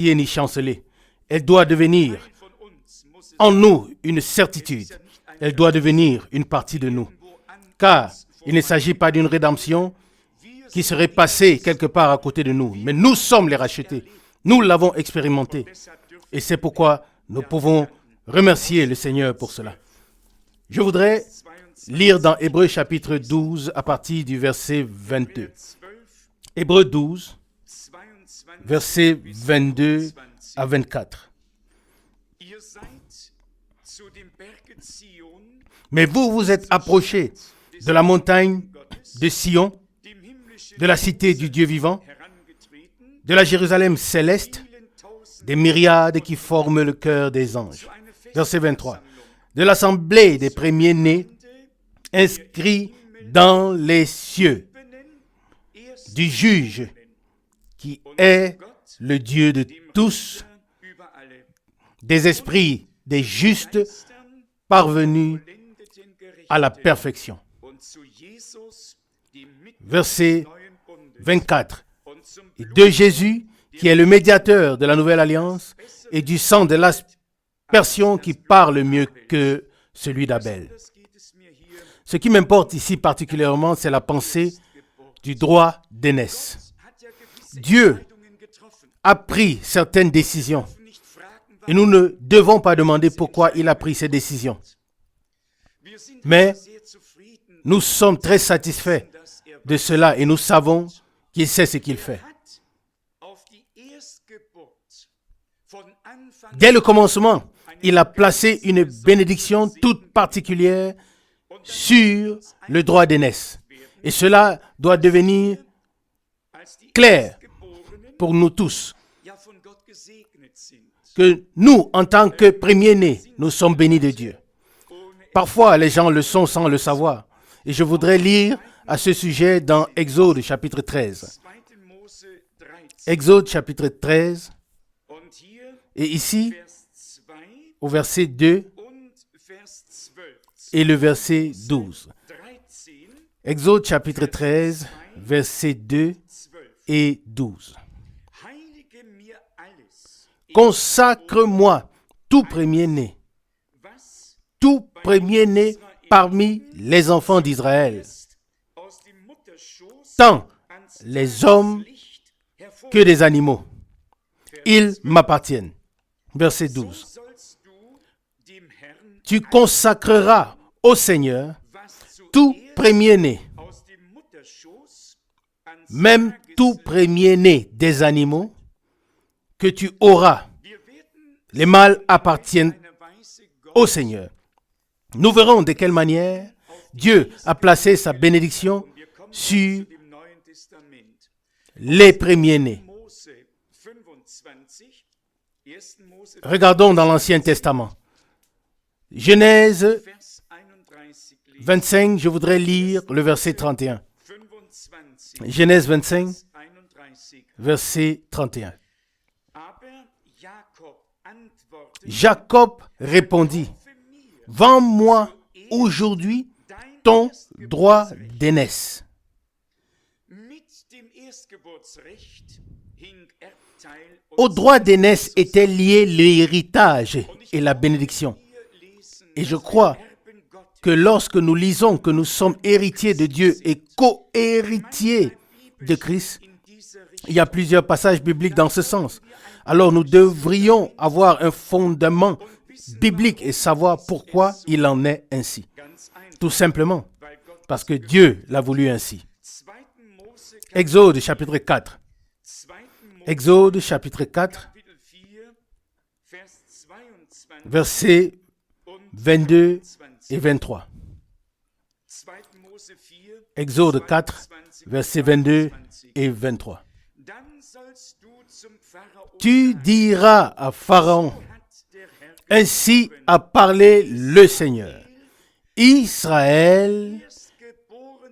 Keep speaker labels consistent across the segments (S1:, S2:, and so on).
S1: ni chanceler. Elle doit devenir en nous une certitude. Elle doit devenir une partie de nous. Car il ne s'agit pas d'une rédemption qui serait passée quelque part à côté de nous. Mais nous sommes les rachetés. Nous l'avons expérimenté. Et c'est pourquoi nous pouvons remercier le Seigneur pour cela. Je voudrais lire dans Hébreux chapitre 12 à partir du verset 22. Hébreux 12, versets 22 à 24. Mais vous vous êtes approchés de la montagne de Sion, de la cité du Dieu vivant, de la Jérusalem céleste, des myriades qui forment le cœur des anges. Verset 23. De l'assemblée des premiers-nés, inscrits dans les cieux, du juge qui est le Dieu de tous, des esprits des justes parvenus à la perfection. Verset 24. De Jésus, qui est le médiateur de la nouvelle alliance, et du sang de l'aspersion qui parle mieux que celui d'Abel. Ce qui m'importe ici particulièrement, c'est la pensée du droit d'aînesse. Dieu a pris certaines décisions et nous ne devons pas demander pourquoi il a pris ces décisions. Mais nous sommes très satisfaits de cela et nous savons qu'il sait ce qu'il fait. Dès le commencement, il a placé une bénédiction toute particulière sur le droit d'aînesse. Et cela doit devenir clair pour nous tous. Que nous, en tant que premiers-nés, nous sommes bénis de Dieu. Parfois, les gens le sont sans le savoir. Et je voudrais lire à ce sujet dans Exode chapitre 13. Exode chapitre 13. Et ici, au verset 2 et le verset 12. Exode chapitre 13, versets 2 et 12. Consacre-moi tout premier-né parmi les enfants d'Israël, tant les hommes que des animaux. Ils m'appartiennent. Verset 12. Tu consacreras au Seigneur tout premier-né, même tout premier-né des animaux que tu auras. Les mâles appartiennent au Seigneur. Nous verrons de quelle manière Dieu a placé sa bénédiction sur les premiers-nés. Regardons dans l'Ancien Testament. Genèse 25, je voudrais lire le verset 31. Genèse 25, verset 31. Jacob répondit, « Vends-moi aujourd'hui ton droit d'aînesse. » Au droit d'aînesse était lié l'héritage et la bénédiction. Et je crois que lorsque nous lisons que nous sommes héritiers de Dieu et co-héritiers de Christ, il y a plusieurs passages bibliques dans ce sens. Alors nous devrions avoir un fondement biblique et savoir pourquoi il en est ainsi. Tout simplement parce que Dieu l'a voulu ainsi. Exode chapitre 4. Exode chapitre 4, versets 22 et 23. Exode 4, versets 22 et 23. Tu diras à Pharaon, ainsi a parlé le Seigneur. Israël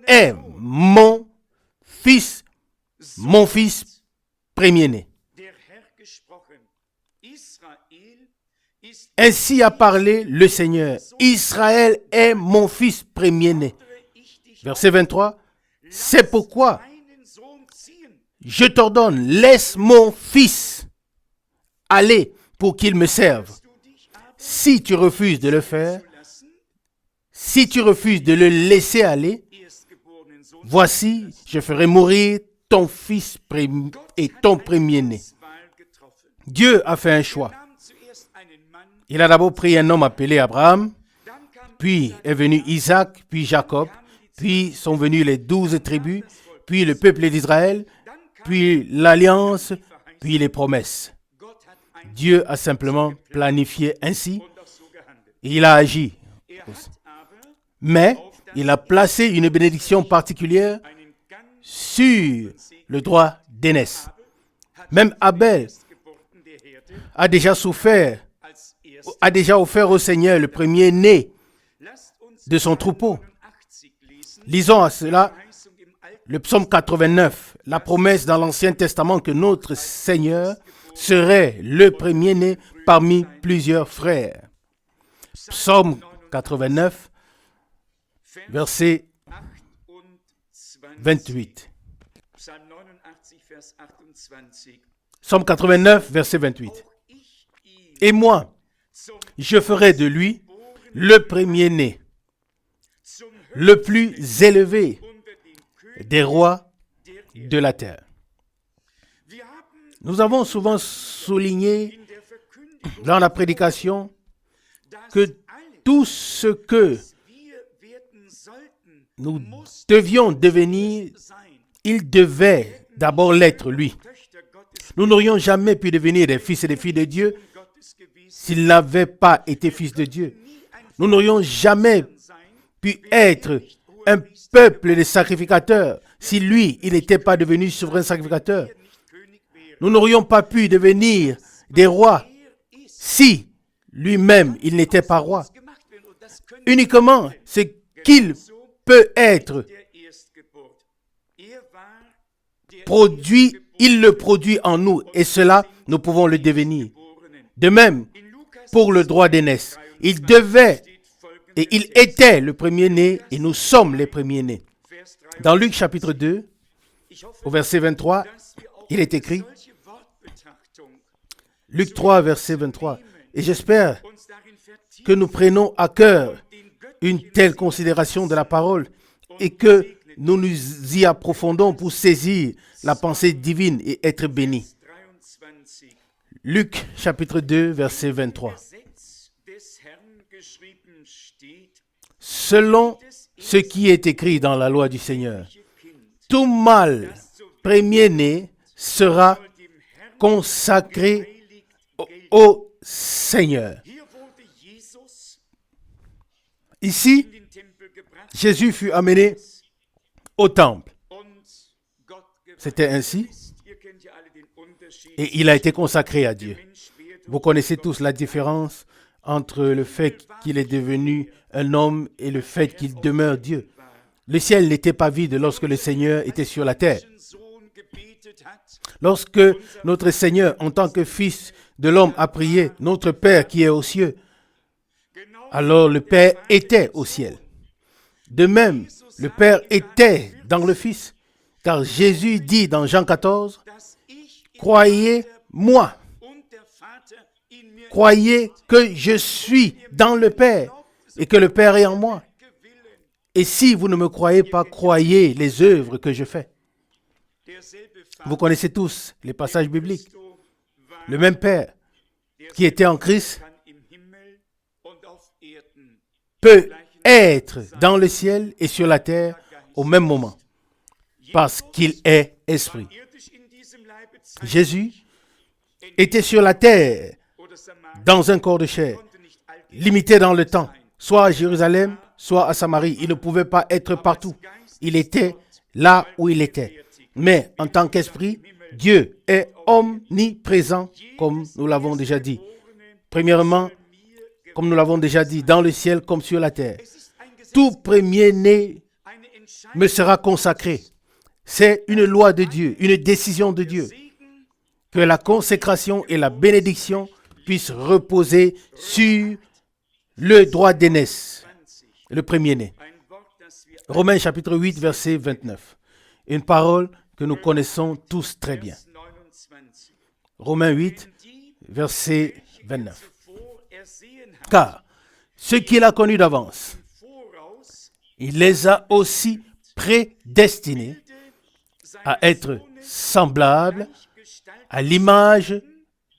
S1: est mon fils premier-né. Ainsi a parlé le Seigneur. Israël est mon fils premier-né. Verset 23. C'est pourquoi je t'ordonne, laisse mon fils aller pour qu'ils me servent. Si tu refuses de le faire, si tu refuses de le laisser aller, voici, je ferai mourir ton fils et ton premier-né. Dieu a fait un choix. Il a d'abord pris un homme appelé Abraham, puis est venu Isaac, puis Jacob, puis sont venus les 12 tribus, puis le peuple d'Israël, puis l'alliance, puis les promesses. Dieu a simplement planifié ainsi et il a agi. Mais il a placé une bénédiction particulière sur le droit d'aînesse. Même Abel a déjà offert au Seigneur le premier-né de son troupeau. Lisons à cela le psaume 89, la promesse dans l'Ancien Testament que notre Seigneur serait le premier-né parmi plusieurs frères. Psaume 89, verset 28. Psaume 89, verset 28. Et moi, je ferai de lui le premier-né, le plus élevé des rois de la terre. Nous avons souvent souligné dans la prédication que tout ce que nous devions devenir, il devait d'abord l'être lui. Nous n'aurions jamais pu devenir des fils et des filles de Dieu s'il n'avait pas été fils de Dieu. Nous n'aurions jamais pu être un peuple de sacrificateurs si lui, il n'était pas devenu souverain sacrificateur. Nous n'aurions pas pu devenir des rois si lui-même, il n'était pas roi. Uniquement ce qu'il peut être produit, il le produit en nous et cela, nous pouvons le devenir. De même, pour le droit d'aînesse, il devait et il était le premier-né et nous sommes les premiers-nés. Dans Luc chapitre 2, au verset 23, il est écrit, Luc 3, verset 23, et j'espère que nous prenons à cœur une telle considération de la parole et que nous nous y approfondons pour saisir la pensée divine et être bénis. Luc chapitre 2, verset 23. Selon ce qui est écrit dans la loi du Seigneur, tout mâle premier-né sera consacré au Seigneur. Ici, Jésus fut amené au temple. C'était ainsi. Et il a été consacré à Dieu. Vous connaissez tous la différence entre le fait qu'il est devenu un homme et le fait qu'il demeure Dieu. Le ciel n'était pas vide lorsque le Seigneur était sur la terre. Lorsque notre Seigneur, en tant que Fils de l'homme, a prié, notre Père qui est aux cieux, alors le Père était au ciel. De même, le Père était dans le Fils, car Jésus dit dans Jean 14, « Croyez-moi, croyez que je suis dans le Père et que le Père est en moi. Et si vous ne me croyez pas, croyez les œuvres que je fais. » Vous connaissez tous les passages bibliques. Le même Père qui était en Christ peut être dans le ciel et sur la terre au même moment, parce qu'il est esprit. Jésus était sur la terre dans un corps de chair, limité dans le temps, soit à Jérusalem, soit à Samarie. Il ne pouvait pas être partout. Il était là où il était. Mais en tant qu'esprit, Dieu est omniprésent, comme nous l'avons déjà dit. Premièrement, comme nous l'avons déjà dit, dans le ciel comme sur la terre. Tout premier-né me sera consacré. C'est une loi de Dieu, une décision de Dieu. Que la consécration et la bénédiction puissent reposer sur le droit d'aînesse, le premier-né. Romains chapitre 8, verset 29. Une parole que nous connaissons tous très bien. Romains 8, verset 29. Car ceux qu'il a connus d'avance, il les a aussi prédestinés à être semblables à l'image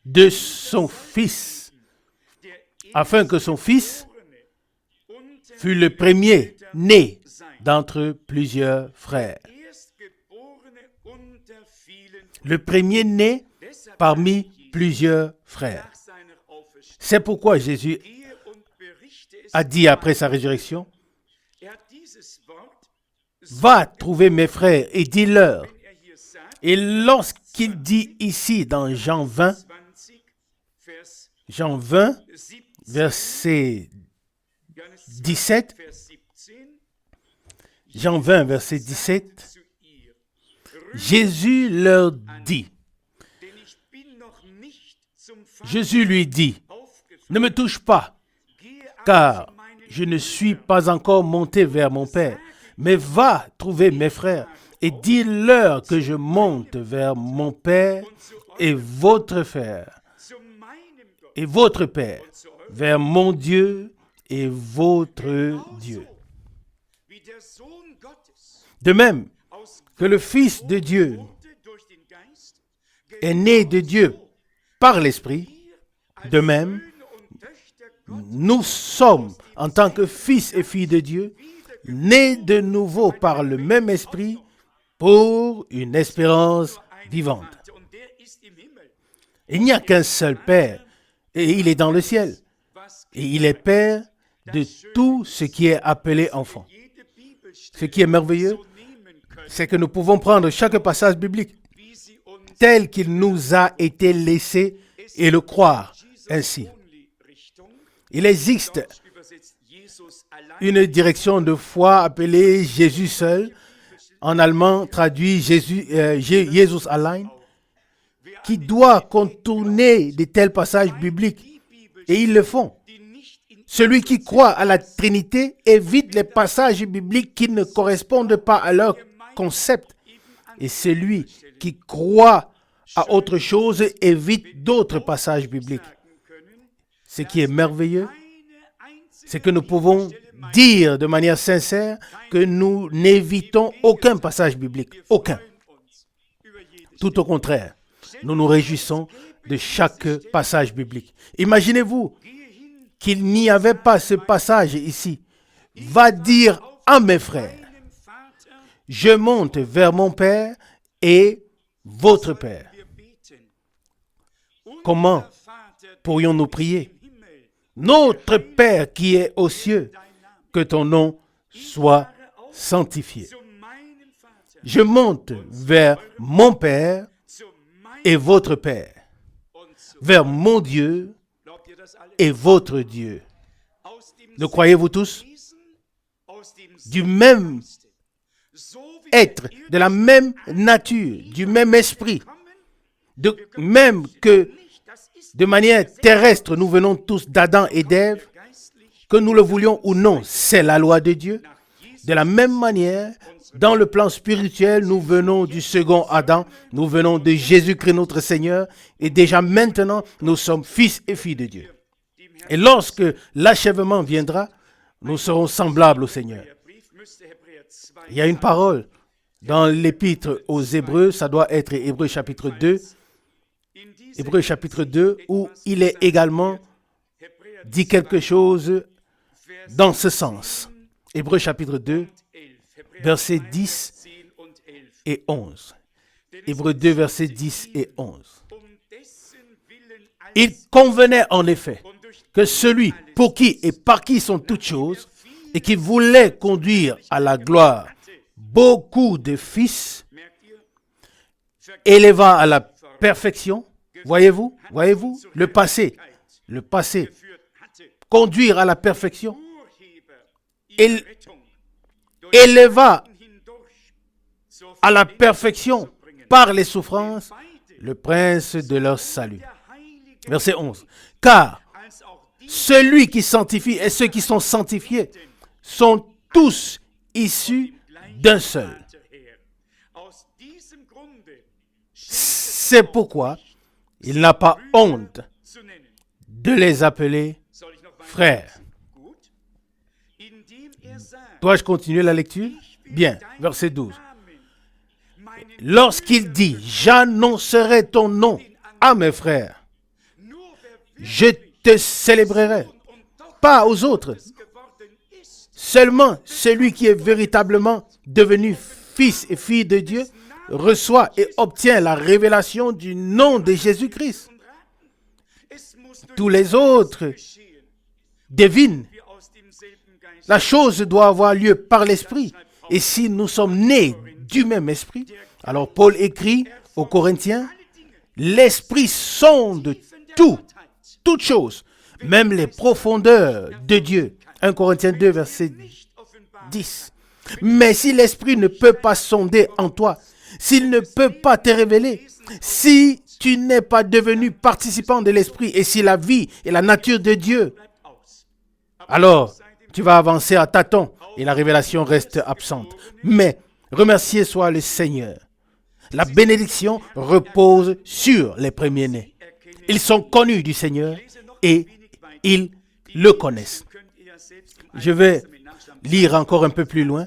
S1: de son Fils, afin que son Fils fût le premier né d'entre plusieurs frères. Le premier né parmi plusieurs frères. C'est pourquoi Jésus a dit après sa résurrection, « Va trouver mes frères et dis-leur. » Et lorsqu'il dit ici dans Jean 20, verset 17, Jean 20, verset 17, Jésus leur dit, Jésus lui dit, « Ne me touche pas, car je ne suis pas encore monté vers mon Père, mais va trouver mes frères et dis-leur que je monte vers mon Père et votre Père, vers mon Dieu et votre Dieu. » De même que le Fils de Dieu est né de Dieu par l'Esprit, de même, nous sommes, en tant que fils et filles de Dieu, nés de nouveau par le même Esprit pour une espérance vivante. Il n'y a qu'un seul Père, et il est dans le ciel. Et il est Père de tout ce qui est appelé enfant. Ce qui est merveilleux, c'est que nous pouvons prendre chaque passage biblique tel qu'il nous a été laissé et le croire ainsi. Il existe une direction de foi appelée Jésus seul, en allemand traduit Jesus allein, qui doit contourner de tels passages bibliques, et ils le font. Celui qui croit à la Trinité évite les passages bibliques qui ne correspondent pas à leur concept, et celui qui croit à autre chose évite d'autres passages bibliques. Ce qui est merveilleux, c'est que nous pouvons dire de manière sincère que nous n'évitons aucun passage biblique, aucun. Tout au contraire, nous nous réjouissons de chaque passage biblique. Imaginez-vous qu'il n'y avait pas ce passage ici. Va dire à mes frères, je monte vers mon Père et votre Père. Comment pourrions-nous prier? Notre Père qui est aux cieux, que ton nom soit sanctifié. Je monte vers mon Père et votre Père, vers mon Dieu et votre Dieu. Le croyez-vous tous? Du même être, de la même nature, du même esprit, de même que de manière terrestre, nous venons tous d'Adam et d'Ève, que nous le voulions ou non, c'est la loi de Dieu. De la même manière, dans le plan spirituel, nous venons du second Adam, nous venons de Jésus-Christ notre Seigneur, et déjà maintenant, nous sommes fils et filles de Dieu. Et lorsque l'achèvement viendra, nous serons semblables au Seigneur. Il y a une parole dans l'épître aux Hébreux, ça doit être Hébreux chapitre 2, Hébreux chapitre 2, où il est également dit quelque chose dans ce sens. Hébreux chapitre 2, versets 10 et 11. Hébreux 2, versets 10 et 11. Il convenait en effet que celui pour qui et par qui sont toutes choses et qui voulait conduire à la gloire beaucoup de fils, éleva à la perfection. Voyez-vous, le passé, conduire à la perfection, il éleva à la perfection par les souffrances le prince de leur salut. Verset 11. Car celui qui sanctifie et ceux qui sont sanctifiés sont tous issus d'un seul. C'est pourquoi il n'a pas honte de les appeler frères. Dois-je continuer la lecture? Bien, verset 12. Lorsqu'il dit, j'annoncerai ton nom à mes frères, je te célébrerai, pas aux autres. Seulement celui qui est véritablement devenu fils et fille de Dieu reçoit et obtient la révélation du nom de Jésus-Christ. Tous les autres devinent. La chose doit avoir lieu par l'Esprit. Et si nous sommes nés du même Esprit, alors Paul écrit aux Corinthiens, l'Esprit sonde toutes choses, même les profondeurs de Dieu. 1 Corinthiens 2, verset 10. Mais si l'Esprit ne peut pas sonder en toi, s'il ne peut pas te révéler, si tu n'es pas devenu participant de l'Esprit et si la vie et la nature de Dieu, alors tu vas avancer à tâtons et la révélation reste absente. Mais remercié soit le Seigneur. La bénédiction repose sur les premiers-nés. Ils sont connus du Seigneur et ils le connaissent. Je vais lire encore un peu plus loin.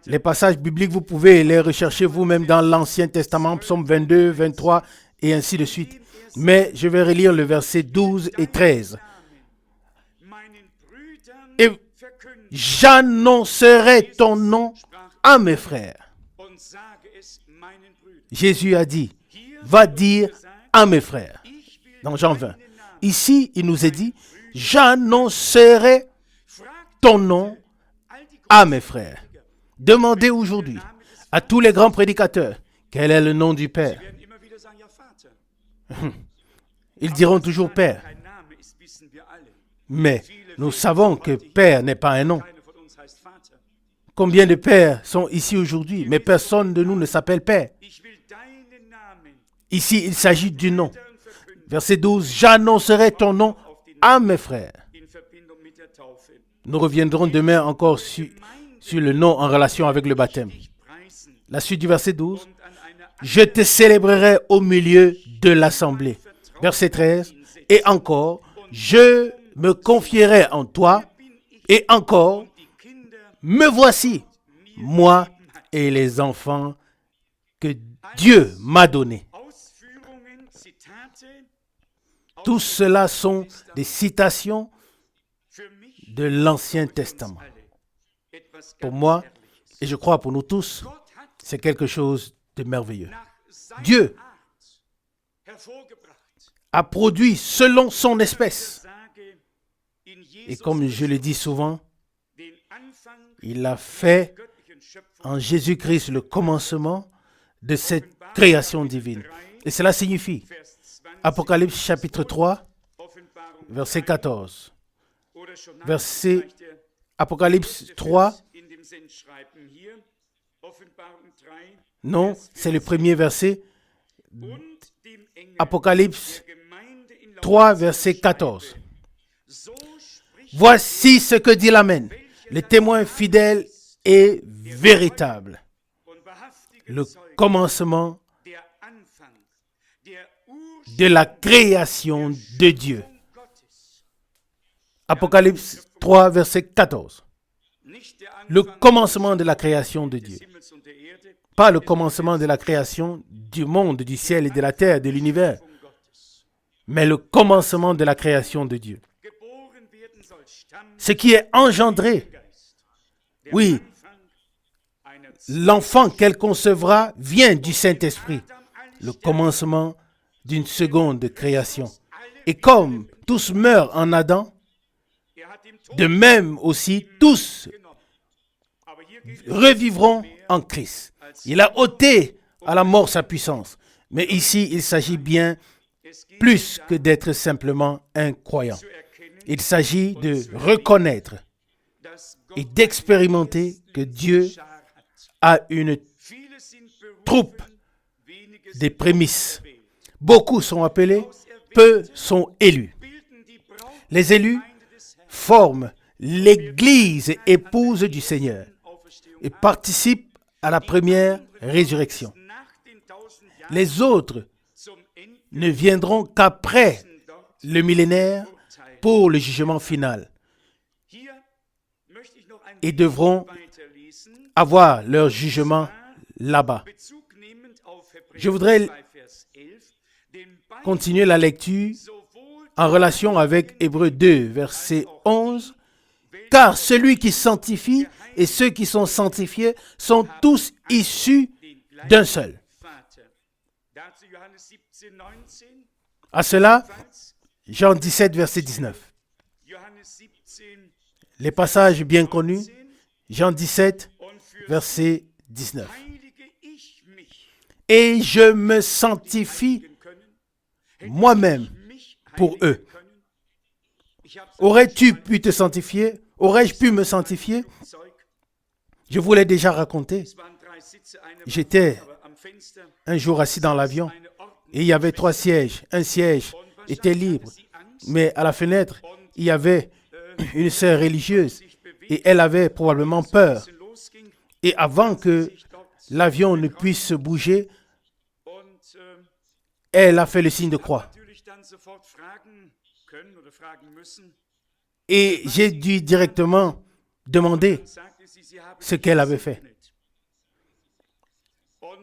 S1: Les passages bibliques, vous pouvez les rechercher vous-même dans l'Ancien Testament, Psaume 22, 23 et ainsi de suite. Mais je vais relire le verset 12 et 13. Et j'annoncerai ton nom à mes frères. Jésus a dit, va dire à mes frères. Dans Jean 20. Ici, il nous est dit, j'annoncerai ton nom à mes frères. Demandez aujourd'hui à tous les grands prédicateurs quel est le nom du Père. Ils diront toujours Père. Mais nous savons que Père n'est pas un nom. Combien de pères sont ici aujourd'hui, mais personne de nous ne s'appelle Père. Ici, il s'agit du nom. Verset 12, j'annoncerai ton nom à mes frères. Nous reviendrons demain encore sur le nom en relation avec le baptême. La suite du verset 12, je te célébrerai au milieu de l'assemblée. Verset 13, et encore, je me confierai en toi, et encore, me voici, moi et les enfants que Dieu m'a donnés. Tout cela sont des citations de l'Ancien Testament. Pour moi, et je crois pour nous tous, c'est quelque chose de merveilleux. Dieu a produit selon son espèce. Et comme je le dis souvent, il a fait en Jésus-Christ le commencement de cette création divine. Et cela signifie, Apocalypse chapitre 3, verset 14. Apocalypse 3, non, c'est le premier verset. Apocalypse 3, verset 14. Voici ce que dit l'Amen, le témoin fidèle et véritable, le commencement de la création de Dieu. Apocalypse 3, verset 14. Le commencement de la création de Dieu. Pas le commencement de la création du monde, du ciel et de la terre, de l'univers, mais le commencement de la création de Dieu. Ce qui est engendré, oui, l'enfant qu'elle concevra vient du Saint-Esprit, le commencement d'une seconde création. Et comme tous meurent en Adam, de même aussi tous revivront en Christ. Il a ôté à la mort sa puissance. Mais ici, il s'agit bien plus que d'être simplement un croyant. Il s'agit de reconnaître et d'expérimenter que Dieu a une troupe des prémices. Beaucoup sont appelés, peu sont élus. Les élus forment l'Église épouse du Seigneur et participent à la première résurrection. Les autres ne viendront qu'après le millénaire pour le jugement final et devront avoir leur jugement là-bas. Je voudrais continuer la lecture en relation avec Hébreux 2, verset 11. Car celui qui sanctifie et ceux qui sont sanctifiés sont tous issus d'un seul. À cela, Jean 17, verset 19. Les passages bien connus, Jean 17, verset 19. Et je me sanctifie moi-même pour eux. Aurais-tu pu te sanctifier? Aurais-je pu me sanctifier? Je vous l'ai déjà raconté. J'étais un jour assis dans l'avion et il y avait 3 sièges. Un siège était libre, mais à la fenêtre, il y avait une sœur religieuse et elle avait probablement peur. Et avant que l'avion ne puisse bouger, elle a fait le signe de croix. Et j'ai dû directement demander ce qu'elle avait fait.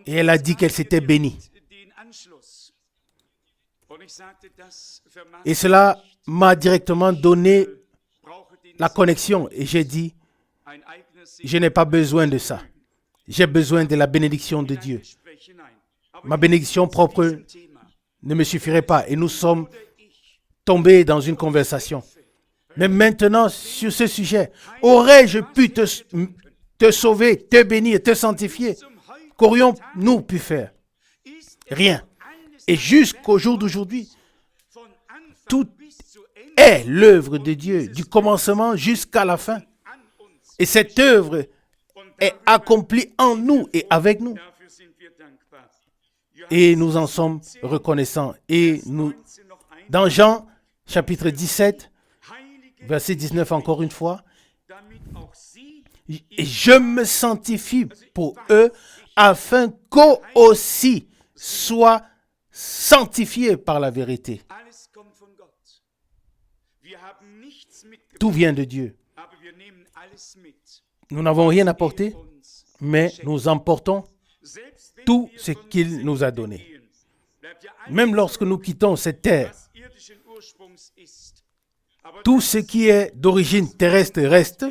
S1: Et elle a dit qu'elle s'était bénie. Et cela m'a directement donné la connexion. Et j'ai dit, je n'ai pas besoin de ça. J'ai besoin de la bénédiction de Dieu. Ma bénédiction propre ne me suffirait pas. Et nous sommes tombés dans une conversation. Mais maintenant, sur ce sujet, aurais-je pu te sauver, te bénir, te sanctifier? Qu'aurions-nous pu faire? Rien. Et jusqu'au jour d'aujourd'hui, tout est l'œuvre de Dieu, du commencement jusqu'à la fin. Et cette œuvre est accomplie en nous et avec nous. Et nous en sommes reconnaissants. Et nous, dans Jean, chapitre 17, verset 19, encore une fois, et je me sanctifie pour eux, afin qu'eux aussi soient sanctifiés par la vérité. Tout vient de Dieu. Nous n'avons rien apporté, mais nous emportons tout ce qu'il nous a donné. Même lorsque nous quittons cette terre, tout ce qui est d'origine terrestre reste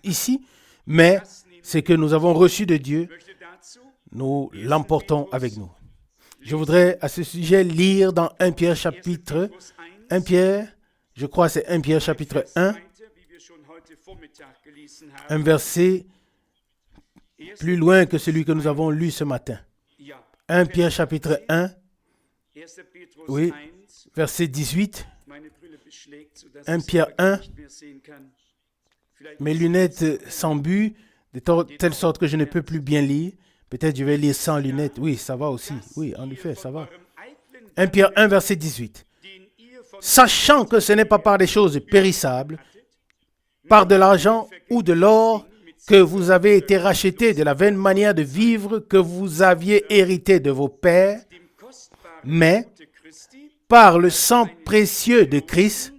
S1: ici, mais ce que nous avons reçu de Dieu, nous l'emportons avec nous. Je voudrais à ce sujet lire dans 1 Pierre chapitre 1 Pierre, je crois c'est 1 Pierre chapitre 1, un verset plus loin que celui que nous avons lu ce matin. 1 Pierre chapitre 1, oui, verset 18. 1 Pierre 1, mes lunettes sans but, de telle sorte que je ne peux plus bien lire. Peut-être je vais lire sans lunettes. Oui, ça va aussi. Oui, en effet, ça va. 1 Pierre 1, verset 18. Sachant que ce n'est pas par des choses périssables, par de l'argent ou de l'or, que vous avez été rachetés de la vaine manière de vivre que vous aviez hérité de vos pères, mais par le sang précieux de Christ,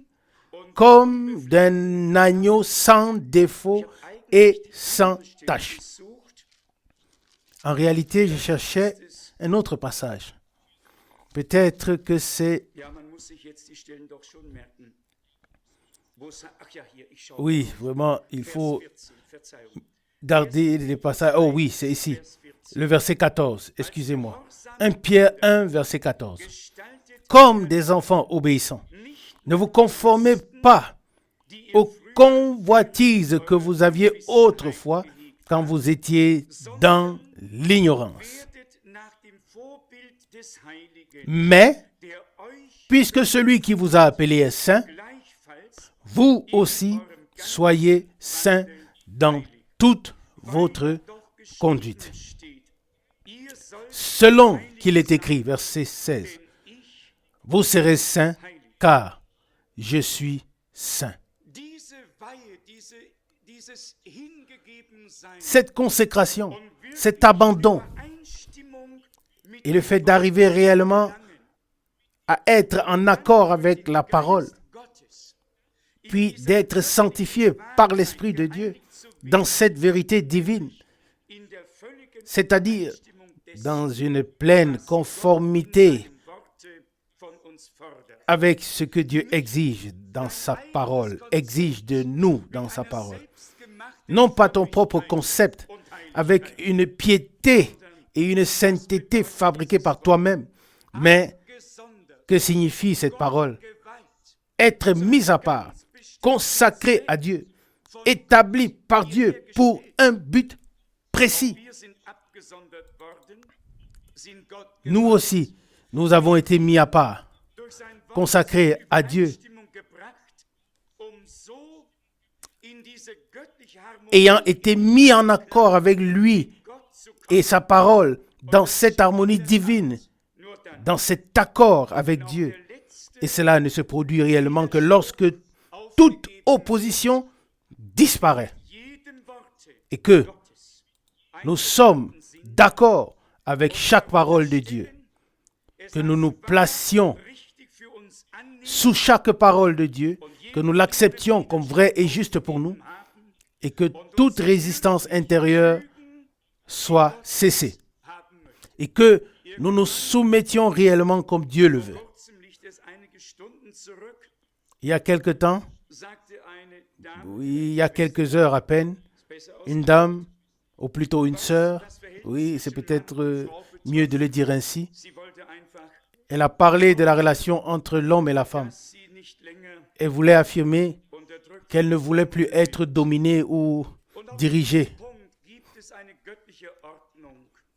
S1: comme d'un agneau sans défaut et sans tache. En réalité, je cherchais un autre passage. Peut-être que c'est... Oui, vraiment, il faut garder les passages. Oh oui, c'est ici. Le verset 14, excusez-moi. 1 Pierre 1, verset 14. Comme des enfants obéissants, ne vous conformez pas aux convoitises que vous aviez autrefois quand vous étiez dans l'ignorance. Mais, puisque celui qui vous a appelé est saint, vous aussi soyez saints dans toute votre conduite. Selon qu'il est écrit, verset 16, vous serez saints car je suis saint. Cette consécration, cet abandon et le fait d'arriver réellement à être en accord avec la parole puis d'être sanctifiés par l'Esprit de Dieu dans cette vérité divine, c'est-à-dire dans une pleine conformité avec ce que Dieu exige dans sa parole, exige de nous dans sa parole. Non pas ton propre concept, avec une piété et une sainteté fabriquées par toi-même, mais que signifie cette parole? Être mis à part, consacré à Dieu, établi par Dieu pour un but précis. Nous aussi, nous avons été mis à part, consacrés à Dieu, ayant été mis en accord avec lui et sa parole dans cette harmonie divine, dans cet accord avec Dieu. Et cela ne se produit réellement que lorsque toute opposition disparaît et que nous sommes d'accord avec chaque parole de Dieu, que nous nous placions sous chaque parole de Dieu, que nous l'acceptions comme vraie et juste pour nous, et que toute résistance intérieure soit cessée, et que nous nous soumettions réellement comme Dieu le veut. Il y a quelque temps, oui, il y a quelques heures à peine, une dame, ou plutôt une sœur, oui, c'est peut-être mieux de le dire ainsi, elle a parlé de la relation entre l'homme et la femme. Elle voulait affirmer qu'elle ne voulait plus être dominée ou dirigée.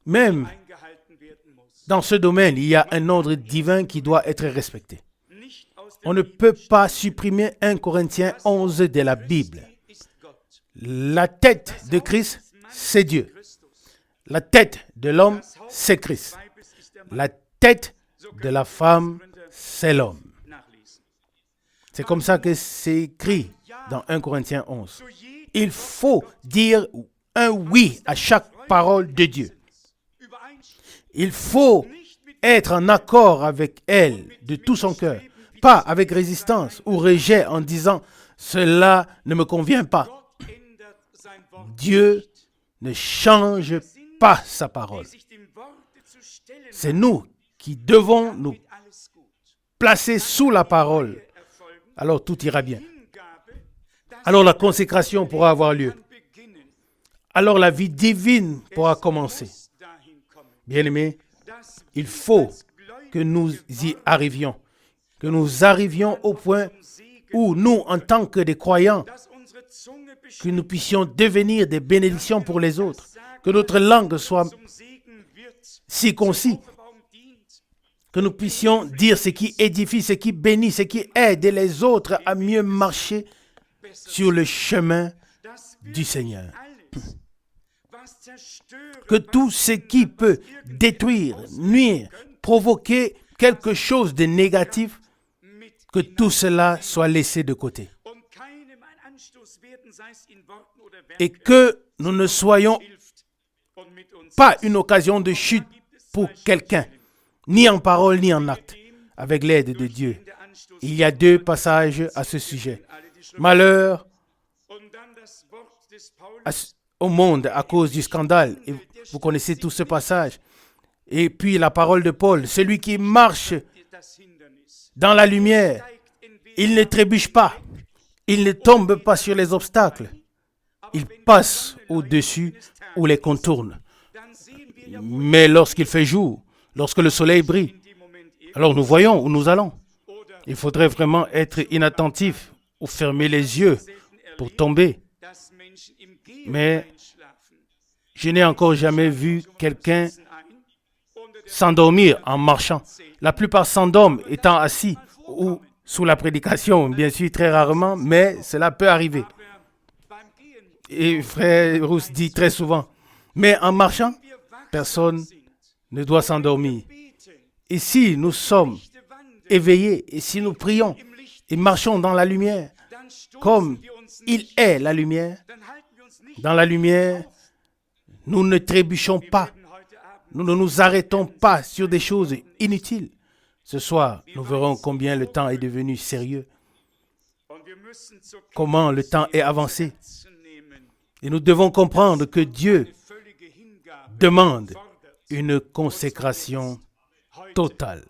S1: Même dans ce domaine, il y a un ordre divin qui doit être respecté. On ne peut pas supprimer 1 Corinthiens 11 de la Bible. La tête de Christ, c'est Dieu. La tête de l'homme, c'est Christ. La tête de la femme, c'est l'homme. C'est comme ça que c'est écrit dans 1 Corinthiens 11. Il faut dire un oui à chaque parole de Dieu. Il faut être en accord avec elle de tout son cœur, pas avec résistance ou rejet en disant « cela ne me convient pas ». Dieu ne change pas sa parole. C'est nous qui devons nous placer sous la parole. Alors tout ira bien. Alors la consécration pourra avoir lieu. Alors la vie divine pourra commencer. Bien-aimés, il faut que nous y arrivions. Que nous arrivions au point où nous, en tant que des croyants, que nous puissions devenir des bénédictions pour les autres. Que notre langue soit circoncis. Que nous puissions dire ce qui édifie, ce qui bénit, ce qui aide les autres à mieux marcher sur le chemin du Seigneur. Que tout ce qui peut détruire, nuire, provoquer quelque chose de négatif, que tout cela soit laissé de côté. Et que nous ne soyons pas une occasion de chute pour quelqu'un, ni en parole, ni en acte, avec l'aide de Dieu. Il y a 2 passages à ce sujet. Malheur au monde à cause du scandale. Et vous connaissez tout ce passage. Et puis la parole de Paul, celui qui marche dans la lumière, il ne trébuche pas, il ne tombe pas sur les obstacles, il passe au-dessus ou les contourne. Mais lorsqu'il fait jour, lorsque le soleil brille, alors nous voyons où nous allons. Il faudrait vraiment être inattentif ou fermer les yeux pour tomber. Mais je n'ai encore jamais vu quelqu'un s'endormir en marchant. La plupart s'endorment étant assis ou sous la prédication, bien sûr, très rarement, mais cela peut arriver. Et frère Rousse dit très souvent, mais en marchant, personne ne doit s'endormir. Et si nous sommes éveillés, et si nous prions et marchons dans la lumière, comme il est la lumière, dans la lumière, nous ne trébuchons pas. Nous ne nous arrêtons pas sur des choses inutiles. Ce soir, nous verrons combien le temps est devenu sérieux. comment le temps est avancé. Et nous devons comprendre que Dieu demande une consécration totale.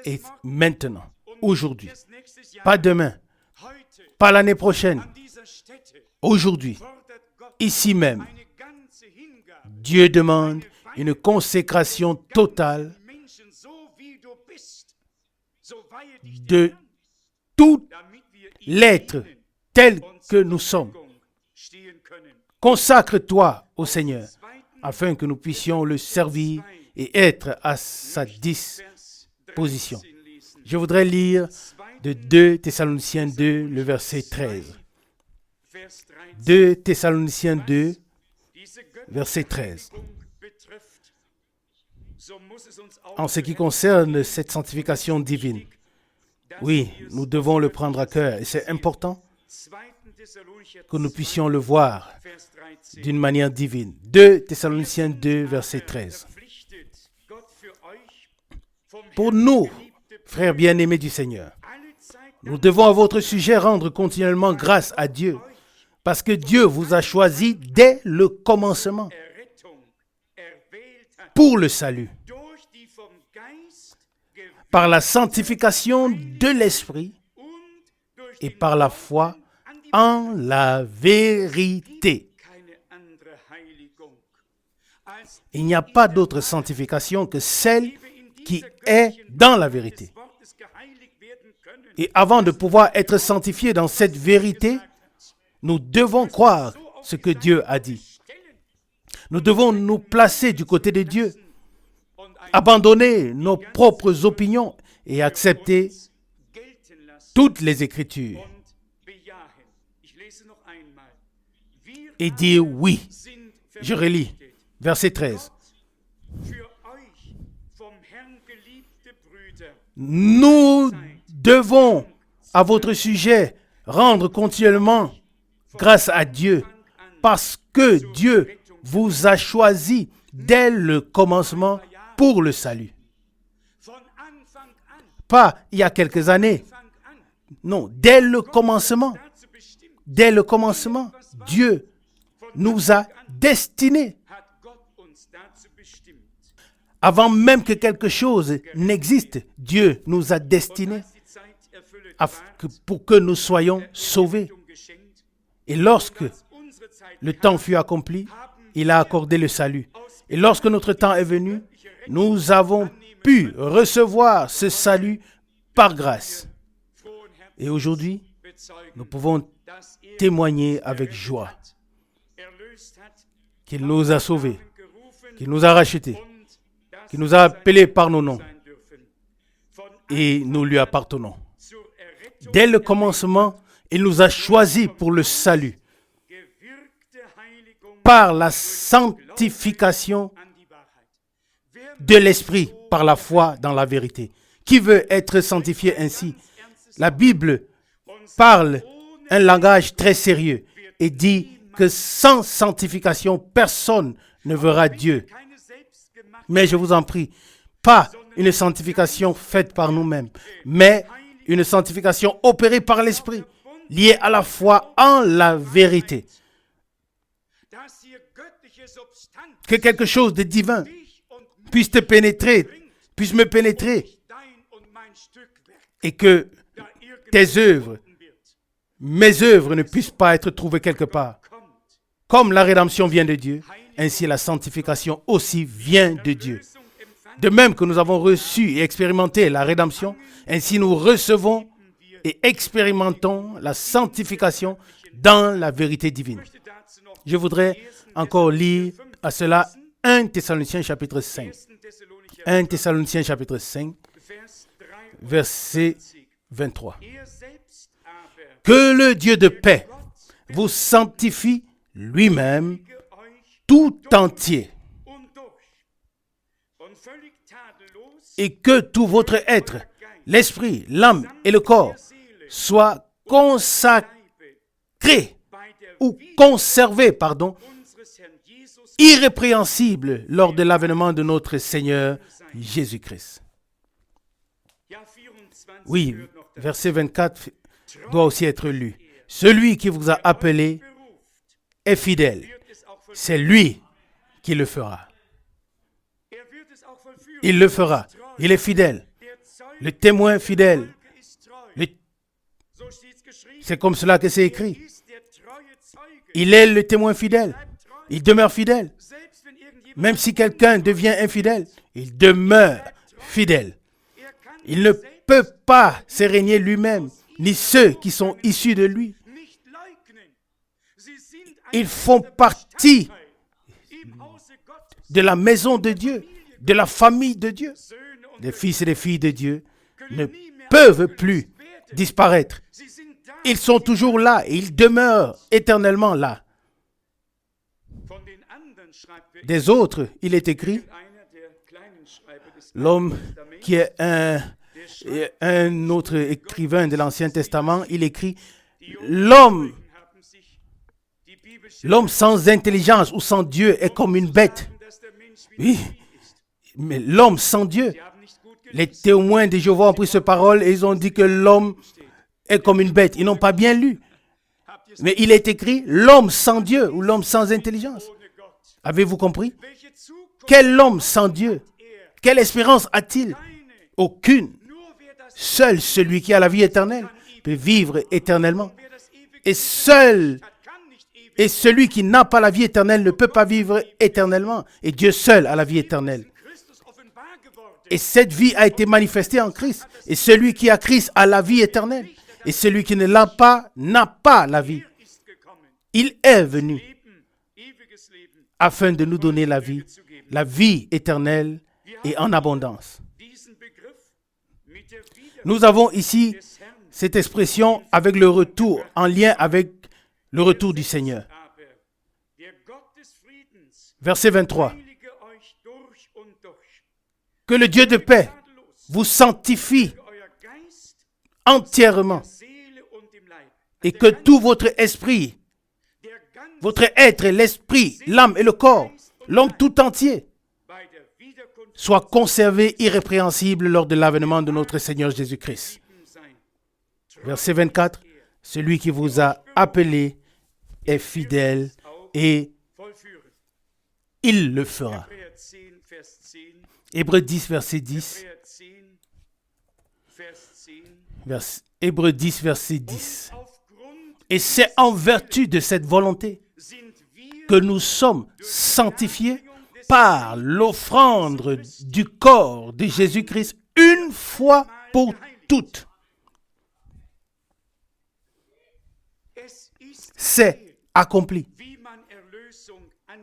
S1: Et maintenant, aujourd'hui, pas demain, pas l'année prochaine, aujourd'hui, ici même, Dieu demande une consécration totale de tout l'être tel que nous sommes. Consacre-toi au Seigneur afin que nous puissions le servir et être à sa disposition. Je voudrais lire de 2 Thessaloniciens 2, le verset 13. 2 Thessaloniciens 2, verset 13. En ce qui concerne cette sanctification divine, oui, nous devons le prendre à cœur et c'est important que nous puissions le voir d'une manière divine. 2 Thessaloniciens 2, verset 13. Pour nous, frères bien-aimés du Seigneur, nous devons à votre sujet rendre continuellement grâce à Dieu, parce que Dieu vous a choisi dès le commencement pour le salut, par la sanctification de l'Esprit et par la foi en la vérité. Il n'y a pas d'autre sanctification que celle qui est dans la vérité. Et avant de pouvoir être sanctifiés dans cette vérité, nous devons croire ce que Dieu a dit. Nous devons nous placer du côté de Dieu, abandonner nos propres opinions et accepter toutes les Écritures et dire oui. Je relis, verset 13. Nous devons, à votre sujet, rendre continuellement grâce à Dieu, parce que Dieu vous a choisi dès le commencement pour le salut. Pas il y a quelques années. Non, dès le commencement. Dès le commencement, Dieu nous a destinés. Avant même que quelque chose n'existe, Dieu nous a destinés pour que nous soyons sauvés. Et lorsque le temps fut accompli, il a accordé le salut. Et lorsque notre temps est venu, nous avons pu recevoir ce salut par grâce. Et aujourd'hui, nous pouvons témoigner avec joie qu'il nous a sauvés, qu'il nous a rachetés, qu'il nous a appelés par nos noms et nous lui appartenons. Dès le commencement, il nous a choisis pour le salut par la sanctification de l'Esprit, par la foi dans la vérité. Qui veut être sanctifié ainsi? La Bible parle un langage très sérieux et dit que sans sanctification, personne ne verra Dieu. Mais je vous en prie, pas une sanctification faite par nous-mêmes, mais une sanctification opérée par l'Esprit, liée à la foi en la vérité. Que quelque chose de divin puisse te pénétrer, puisse me pénétrer, et que tes œuvres, mes œuvres ne puissent pas être trouvées quelque part. Comme la rédemption vient de Dieu, ainsi la sanctification aussi vient de Dieu. De même que nous avons reçu et expérimenté la rédemption, ainsi nous recevons et expérimentons la sanctification dans la vérité divine. Je voudrais encore lire à cela 1 Thessaloniciens chapitre 5. 1 Thessaloniciens chapitre 5, verset 23. Que le Dieu de paix vous sanctifie lui-même tout entier, et que tout votre être, l'esprit, l'âme et le corps soient consacrés ou conservés, irrépréhensibles lors de l'avènement de notre Seigneur Jésus-Christ. Oui, verset 24 doit aussi être lu. Celui qui vous a appelé est fidèle. C'est lui qui le fera. Il le fera. Il est fidèle. Le témoin fidèle. C'est comme cela que c'est écrit. Il est le témoin fidèle. Il demeure fidèle. Même si quelqu'un devient infidèle, il demeure fidèle. Il ne peut pas se régner lui-même, ni ceux qui sont issus de lui. Ils font partie de la maison de Dieu, de la famille de Dieu. Les fils et les filles de Dieu ne peuvent plus disparaître. Ils sont toujours là et ils demeurent éternellement là. Des autres, il est écrit, l'homme qui est un autre écrivain de l'Ancien Testament, il écrit, l'homme sans intelligence ou sans Dieu est comme une bête. Oui, mais l'homme sans Dieu, les témoins de Jéhovah ont pris cette parole et ils ont dit que l'homme est comme une bête. Ils n'ont pas bien lu. Mais il est écrit l'homme sans Dieu ou l'homme sans intelligence. Avez-vous compris? Quel homme sans Dieu? Quelle espérance a-t-il? Aucune. Seul celui qui a la vie éternelle peut vivre éternellement. Et celui qui n'a pas la vie éternelle ne peut pas vivre éternellement. Et Dieu seul a la vie éternelle. Et cette vie a été manifestée en Christ. Et celui qui a Christ a la vie éternelle. Et celui qui ne l'a pas n'a pas la vie. Il est venu afin de nous donner la vie éternelle et en abondance. Nous avons ici cette expression avec le retour, en lien avec le retour du Seigneur. Verset 23. Que le Dieu de paix vous sanctifie entièrement et que tout votre esprit, votre être, l'esprit, l'âme et le corps, l'homme tout entier, soit conservé irrépréhensible lors de l'avènement de notre Seigneur Jésus-Christ. Verset 24. Celui qui vous a appelé est fidèle et il le fera. Hébreux 10, verset 10. Hébreux 10, verset 10. Et c'est en vertu de cette volonté que nous sommes sanctifiés par l'offrande du corps de Jésus-Christ une fois pour toutes. C'est accompli.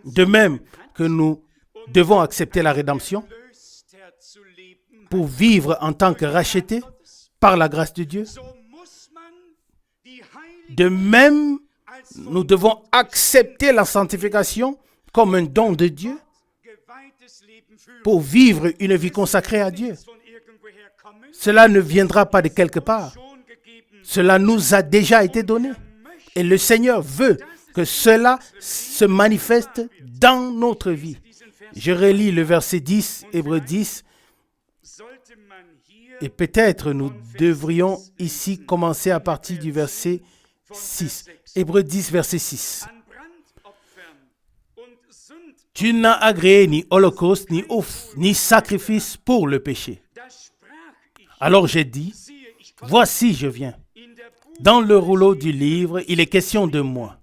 S1: De même que nous devons accepter la rédemption pour vivre en tant que rachetés par la grâce de Dieu, de même, nous devons accepter la sanctification comme un don de Dieu pour vivre une vie consacrée à Dieu. Cela ne viendra pas de quelque part. Cela nous a déjà été donné. Et le Seigneur veut que cela se manifeste dans notre vie. Je relis le verset 10, Hébreux 10. Et peut-être nous devrions ici commencer à partir du verset 6. Hébreux 10, verset 6. Tu n'as agréé ni holocauste, ni sacrifice pour le péché. Alors j'ai dit, voici je viens. Dans le rouleau du livre, il est question de moi,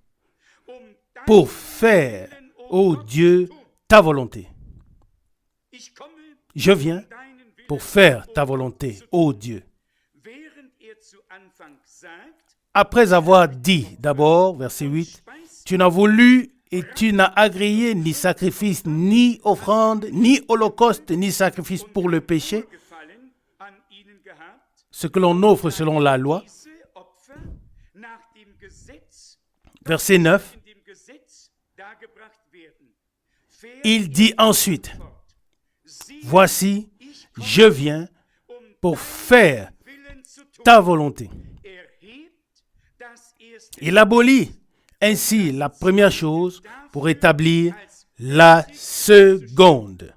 S1: pour faire, ô Dieu, ta volonté. Je viens pour faire ta volonté, ô Dieu. Après avoir dit d'abord, verset 8, tu n'as voulu et tu n'as agréé ni sacrifice, ni offrande, ni holocauste, ni sacrifice pour le péché, ce que l'on offre selon la loi. Verset 9, il dit ensuite, voici, je viens pour faire ta volonté. Il abolit ainsi la première chose pour établir la seconde.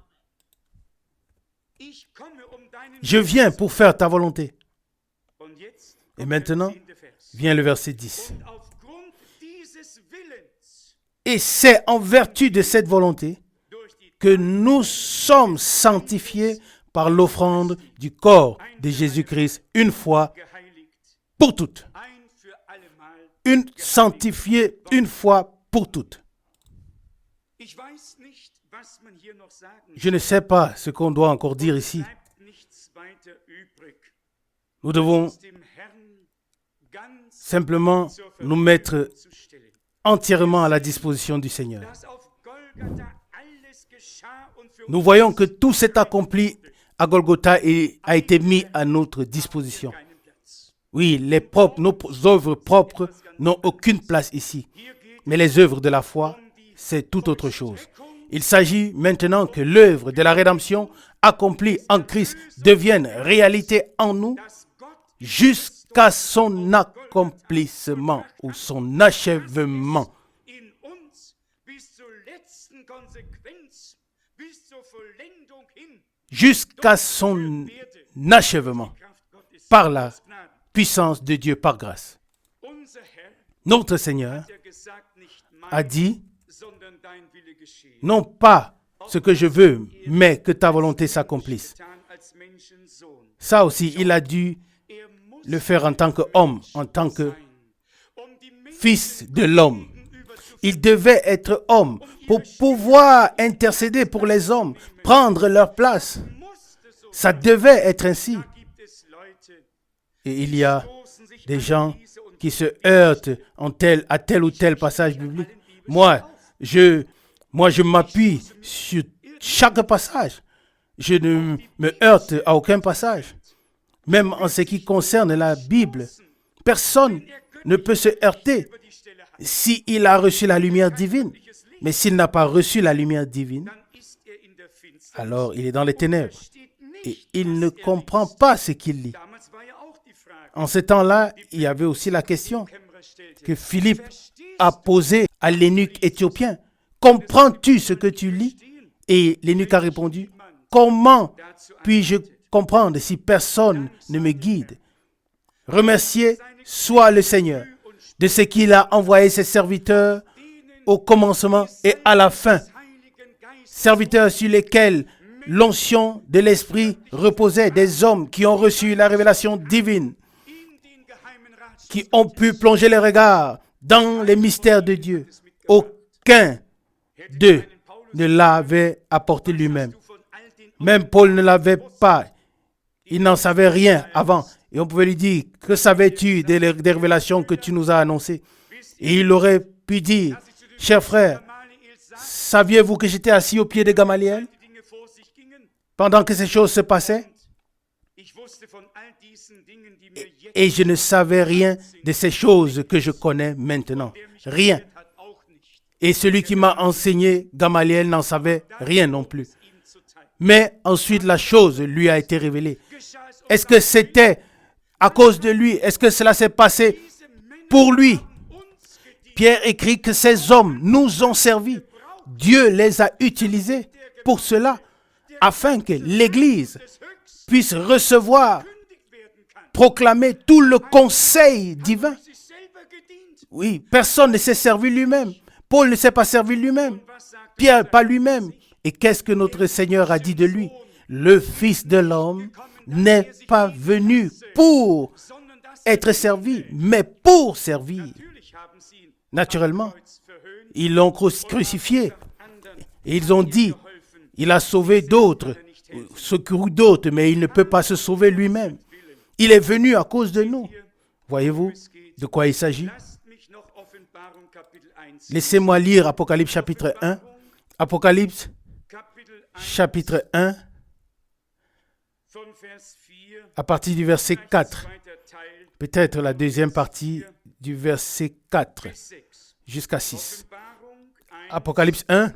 S1: Je viens pour faire ta volonté. Et maintenant, vient le verset 10. Et c'est en vertu de cette volonté que nous sommes sanctifiés par l'offrande du corps de Jésus-Christ une fois pour toutes. Sanctifié une fois pour toutes. Je ne sais pas ce qu'on doit encore dire ici. Nous devons simplement nous mettre entièrement à la disposition du Seigneur. Nous voyons que tout s'est accompli à Golgotha et a été mis à notre disposition. Oui, nos œuvres propres n'ont aucune place ici. Mais les œuvres de la foi, c'est tout autre chose. Il s'agit maintenant que l'œuvre de la rédemption accomplie en Christ devienne réalité en nous jusqu'à son accomplissement ou son achèvement. Jusqu'à son achèvement par la puissance de Dieu par grâce. Notre Seigneur a dit, non pas ce que je veux, mais que ta volonté s'accomplisse. Ça aussi, il a dû le faire en tant qu'homme, en tant que fils de l'homme. Il devait être homme pour pouvoir intercéder pour les hommes, prendre leur place. Ça devait être ainsi. Et il y a des gens qui se heurtent à tel ou tel passage biblique. Moi, je m'appuie sur chaque passage. Je ne me heurte à aucun passage. Même en ce qui concerne la Bible, personne ne peut se heurter s'il a reçu la lumière divine. Mais s'il n'a pas reçu la lumière divine, alors il est dans les ténèbres. Et il ne comprend pas ce qu'il lit. En ce temps-là, il y avait aussi la question que Philippe a posée à l'eunuque éthiopien. Comprends-tu ce que tu lis? Et l'eunuque a répondu, comment puis-je comprendre si personne ne me guide? Remercié soit le Seigneur de ce qu'il a envoyé ses serviteurs au commencement et à la fin. Serviteurs sur lesquels l'onction de l'Esprit reposait, des hommes qui ont reçu la révélation divine, qui ont pu plonger les regards dans les mystères de Dieu. Aucun d'eux ne l'avait apporté lui-même. Même Paul ne l'avait pas. Il n'en savait rien avant. Et on pouvait lui dire, que savais-tu des révélations que tu nous as annoncées? Et il aurait pu dire, cher frère, saviez-vous que j'étais assis au pied de Gamaliel pendant que ces choses se passaient? Et je ne savais rien de ces choses que je connais maintenant. Rien. Et celui qui m'a enseigné, Gamaliel, n'en savait rien non plus. Mais ensuite, la chose lui a été révélée. Est-ce que c'était à cause de lui? Est-ce que cela s'est passé pour lui? Pierre écrit que ces hommes nous ont servi. Dieu les a utilisés pour cela, afin que l'Église puisse recevoir, proclamer tout le conseil divin. Oui, personne ne s'est servi lui-même. Paul ne s'est pas servi lui-même. Pierre, pas lui-même. Et qu'est-ce que notre Seigneur a dit de lui? Le Fils de l'homme n'est pas venu pour être servi, mais pour servir. Naturellement, ils l'ont crucifié. Et ils ont dit, il a sauvé d'autres, secouru d'autres, mais il ne peut pas se sauver lui-même. Il est venu à cause de nous. Voyez-vous de quoi il s'agit? Laissez-moi lire Apocalypse chapitre 1. Apocalypse chapitre 1, à partir du verset 4. Peut-être la deuxième partie du verset 4 jusqu'à 6. Apocalypse 1,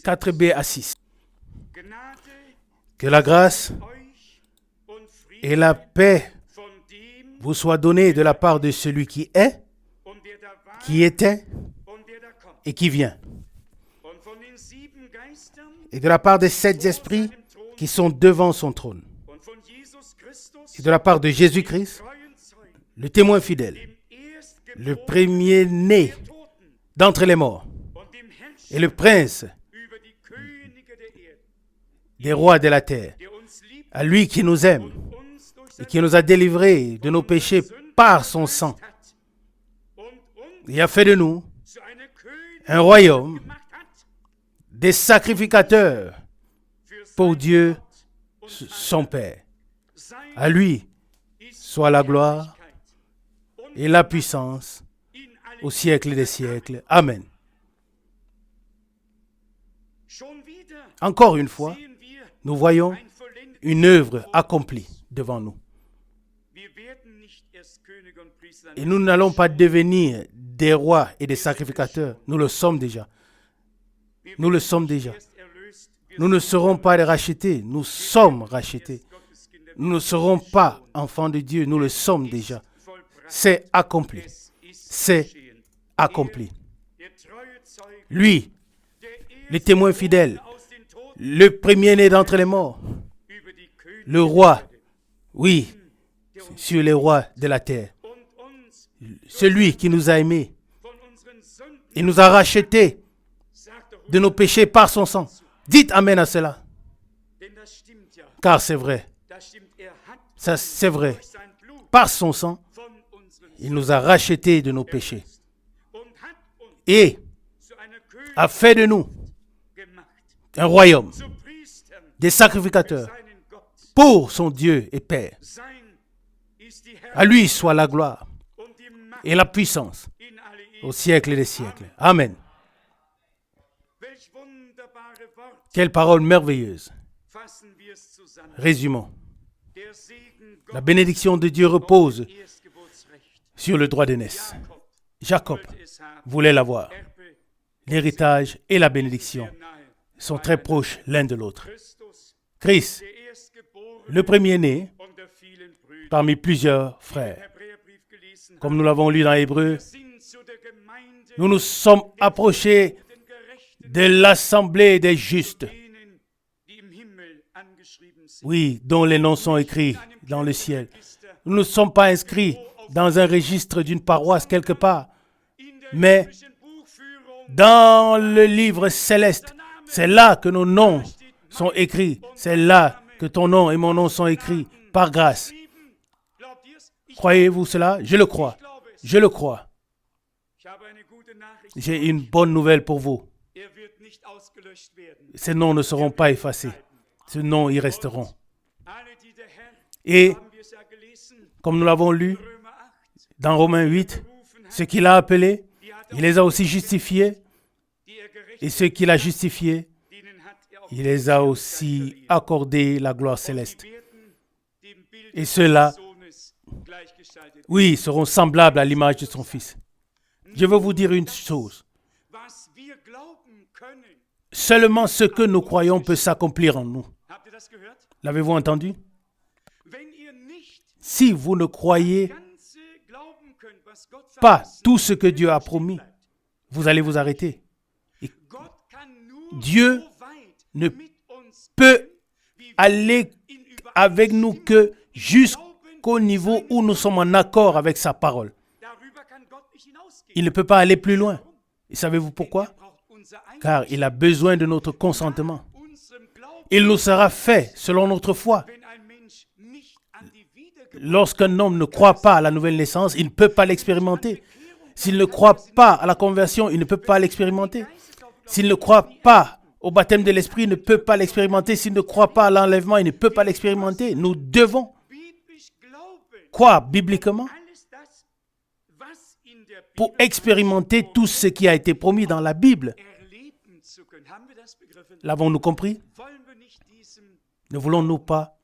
S1: 4b à 6. Que la grâce et la paix vous soient données de la part de celui qui est, qui était et qui vient. Et de la part des 7 esprits qui sont devant son trône. Et de la part de Jésus-Christ, le témoin fidèle, le premier-né d'entre les morts et le prince des rois de la terre, à lui qui nous aime et qui nous a délivrés de nos péchés par son sang, et a fait de nous un royaume, des sacrificateurs pour Dieu, son Père. À lui soit la gloire et la puissance au siècle des siècles. Amen. Encore une fois, nous voyons une œuvre accomplie devant nous. Et nous n'allons pas devenir des rois et des sacrificateurs. Nous le sommes déjà. Nous le sommes déjà. Nous ne serons pas les rachetés. Nous sommes rachetés. Nous ne serons pas enfants de Dieu. Nous le sommes déjà. C'est accompli. C'est accompli. Lui, le témoin fidèle, le premier-né d'entre les morts, le roi, oui, sur les rois de la terre, celui qui nous a aimés et nous a rachetés de nos péchés par son sang. Dites Amen à cela. Car c'est vrai. Ça, c'est vrai. Par son sang, il nous a rachetés de nos péchés et a fait de nous un royaume, des sacrificateurs pour son Dieu et Père. À lui soit la gloire et la puissance au siècle des siècles. Amen. Quelle parole merveilleuse. Résumons. La bénédiction de Dieu repose sur le droit d'aînesse. Jacob voulait l'avoir. L'héritage et la bénédiction sont très proches l'un de l'autre. Christ, le premier-né parmi plusieurs frères. Comme nous l'avons lu dans Hébreux, nous nous sommes approchés de l'assemblée des justes. Oui, dont les noms sont écrits dans le ciel. Nous ne sommes pas inscrits dans un registre d'une paroisse quelque part, mais dans le livre céleste. C'est là que nos noms sont écrits. C'est là que ton nom et mon nom sont écrits par grâce. Croyez-vous cela? Je le crois. Je le crois. J'ai une bonne nouvelle pour vous. Ces noms ne seront pas effacés. Ces noms y resteront. Et, comme nous l'avons lu dans Romains 8, ceux qu'il a appelés, il les a aussi justifiés. Et ceux qu'il a justifiés, il les a aussi accordé la gloire céleste. Et ceux-là, oui, seront semblables à l'image de son Fils. Je veux vous dire une chose. Seulement ce que nous croyons peut s'accomplir en nous. L'avez-vous entendu? Si vous ne croyez pas tout ce que Dieu a promis, vous allez vous arrêter. Et Dieu ne peut aller avec nous que jusqu'au niveau où nous sommes en accord avec sa parole. Il ne peut pas aller plus loin. Et savez-vous pourquoi? Car il a besoin de notre consentement. Il nous sera fait selon notre foi. Lorsqu'un homme ne croit pas à la nouvelle naissance, il ne peut pas l'expérimenter. S'il ne croit pas à la conversion, il ne peut pas l'expérimenter. S'il ne croit pas au baptême de l'Esprit, il ne peut pas l'expérimenter. S'il ne croit pas à l'enlèvement, il ne peut pas l'expérimenter. Nous devons croire bibliquement pour expérimenter tout ce qui a été promis dans la Bible. L'avons-nous compris? Ne voulons-nous pas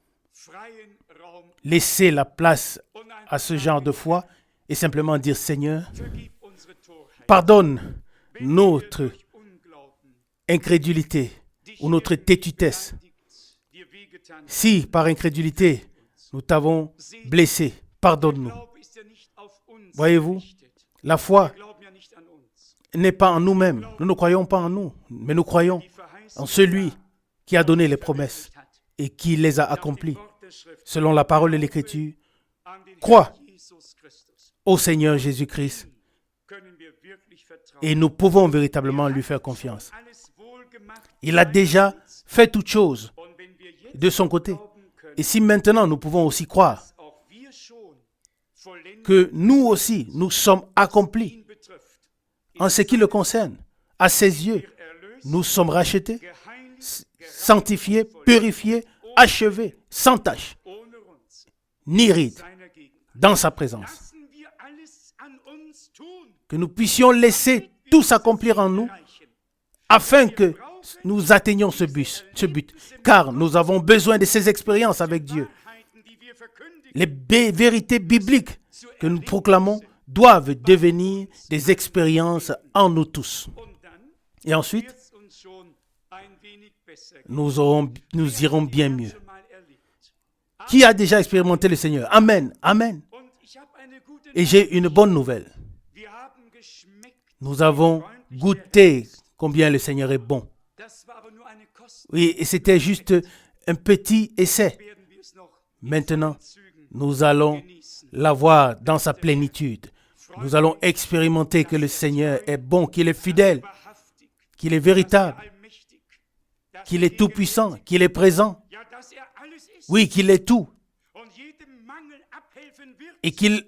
S1: laisser la place à ce genre de foi et simplement dire, Seigneur, pardonne notre incrédulité ou notre têtutesse. Si par incrédulité nous t'avons blessé, pardonne-nous. Voyez-vous, la foi n'est pas en nous-mêmes. Nous ne croyons pas en nous, mais nous croyons en celui qui a donné les promesses et qui les a accomplies. Selon la parole de l'Écriture, crois au Seigneur Jésus-Christ et nous pouvons véritablement lui faire confiance. Il a déjà fait toutes choses de son côté. Et si maintenant nous pouvons aussi croire que nous aussi, nous sommes accomplis en ce qui le concerne, à ses yeux, nous sommes rachetés, sanctifiés, purifiés, achevés, sans tache, ni ride, dans sa présence. Que nous puissions laisser tout s'accomplir en nous afin que nous atteignions ce but, car nous avons besoin de ces expériences avec Dieu. Les vérités bibliques que nous proclamons doivent devenir des expériences en nous tous. Et ensuite, nous irons bien mieux. Qui a déjà expérimenté le Seigneur? Amen, amen. Et j'ai une bonne nouvelle. Nous avons goûté combien le Seigneur est bon. Oui, et c'était juste un petit essai. Maintenant, nous allons l'avoir dans sa plénitude. Nous allons expérimenter que le Seigneur est bon, qu'il est fidèle, qu'il est véritable, qu'il est tout-puissant, qu'il est présent. Oui, qu'il est tout. Et qu'il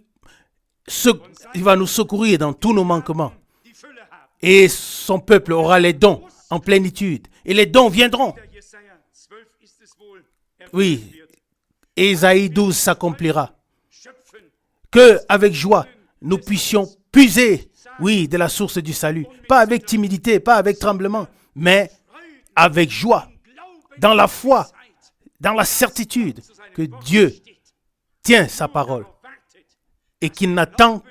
S1: va nous secourir dans tous nos manquements. Et son peuple aura les dons en plénitude. Et les dons viendront. Oui, Ésaïe 12 s'accomplira. Que avec joie, nous puissions puiser, oui, de la source du salut. Pas avec timidité, pas avec tremblement, mais avec joie, dans la foi, dans la certitude que Dieu tient sa parole et qu'il n'attend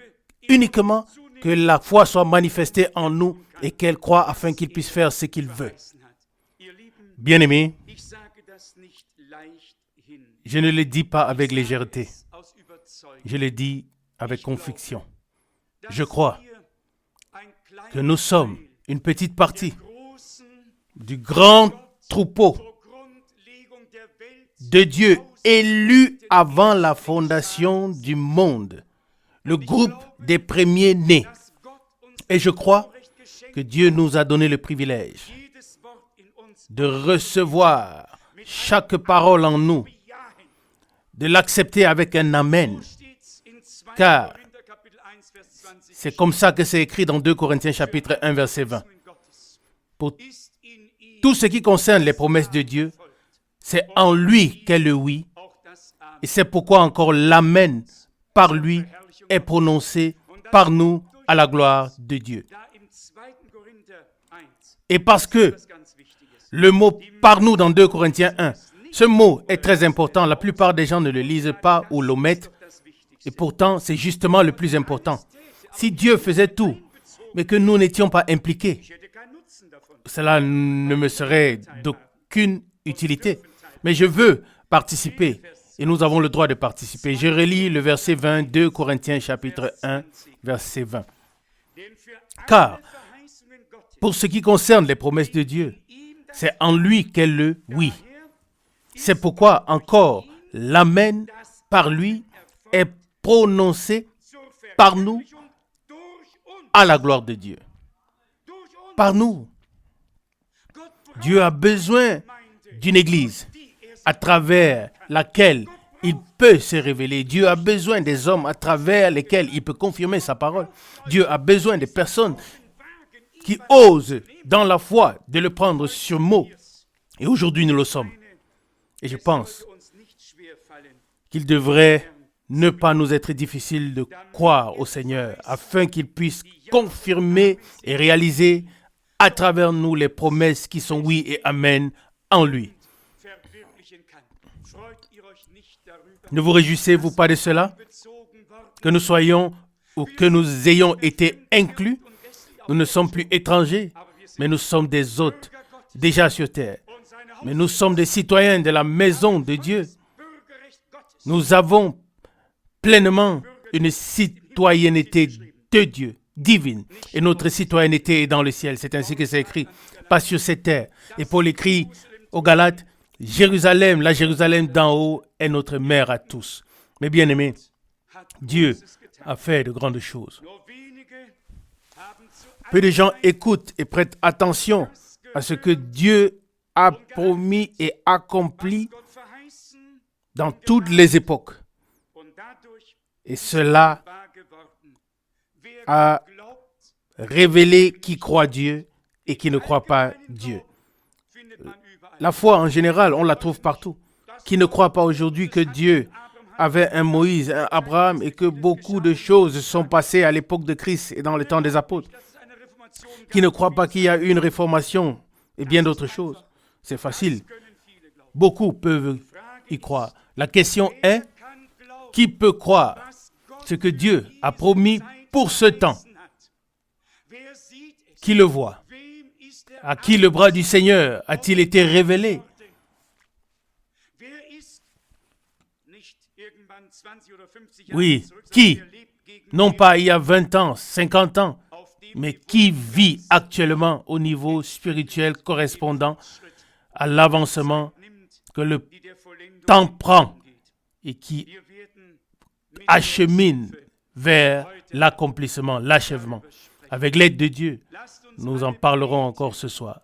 S1: uniquement que la foi soit manifestée en nous et qu'elle croit afin qu'il puisse faire ce qu'il veut. Bien-aimés, je ne le dis pas avec légèreté. Je le dis avec conviction. Je crois que nous sommes une petite partie du grand troupeau de Dieu élu avant la fondation du monde, le groupe des premiers-nés. Et je crois que Dieu nous a donné le privilège de recevoir chaque parole en nous, de l'accepter avec un amen, car c'est comme ça que c'est écrit dans 2 Corinthiens chapitre 1 verset 20. Pour tout ce qui concerne les promesses de Dieu, c'est en lui qu'est le oui, et c'est pourquoi encore l'amen par lui est prononcé par nous à la gloire de Dieu. Et parce que le mot « par nous » dans 2 Corinthiens 1, ce mot est très important. La plupart des gens ne le lisent pas ou l'omettent. Et pourtant, c'est justement le plus important. Si Dieu faisait tout, mais que nous n'étions pas impliqués, cela ne me serait d'aucune utilité. Mais je veux participer et nous avons le droit de participer. Je relis le verset 20, 2 Corinthiens chapitre 1, verset 20. Car, pour ce qui concerne les promesses de Dieu, c'est en lui qu'est le oui. C'est pourquoi encore l'amen par lui est prononcé par nous à la gloire de Dieu. Par nous. Dieu a besoin d'une église à travers laquelle il peut se révéler. Dieu a besoin des hommes à travers lesquels il peut confirmer sa parole. Dieu a besoin des personnes qui osent dans la foi de le prendre sur mot. Et aujourd'hui, nous le sommes. Et je pense qu'il devrait ne pas nous être difficile de croire au Seigneur afin qu'il puisse confirmer et réaliser à travers nous les promesses qui sont oui et amen en lui. Ne vous réjouissez-vous pas de cela? Que nous soyons ou que nous ayons été inclus, nous ne sommes plus étrangers, mais nous sommes des hôtes déjà sur terre. Mais nous sommes des citoyens de la maison de Dieu. Nous avons pleinement une citoyenneté de Dieu, divine. Et notre citoyenneté est dans le ciel. C'est ainsi que c'est écrit, pas sur cette terre. Et Paul écrit aux Galates, Jérusalem, la Jérusalem d'en haut est notre mère à tous. Mais bien aimés, Dieu a fait de grandes choses. Peu de gens écoutent et prêtent attention à ce que Dieu a promis et accompli dans toutes les époques. Et cela a révélé qui croit Dieu et qui ne croit pas Dieu. La foi, en général, on la trouve partout. Qui ne croit pas aujourd'hui que Dieu avait un Moïse, un Abraham et que beaucoup de choses sont passées à l'époque de Christ et dans le temps des apôtres? Qui ne croit pas qu'il y a eu une réformation et bien d'autres choses? C'est facile. Beaucoup peuvent y croire. La question est, qui peut croire ce que Dieu a promis pour ce temps? Qui le voit? À qui le bras du Seigneur a-t-il été révélé? Oui, qui? Non pas il y a 20 ans, 50 ans, mais qui vit actuellement au niveau spirituel correspondant à l'avancement que le temps prend et qui achemine vers l'accomplissement, l'achèvement. Avec l'aide de Dieu, nous en parlerons encore ce soir.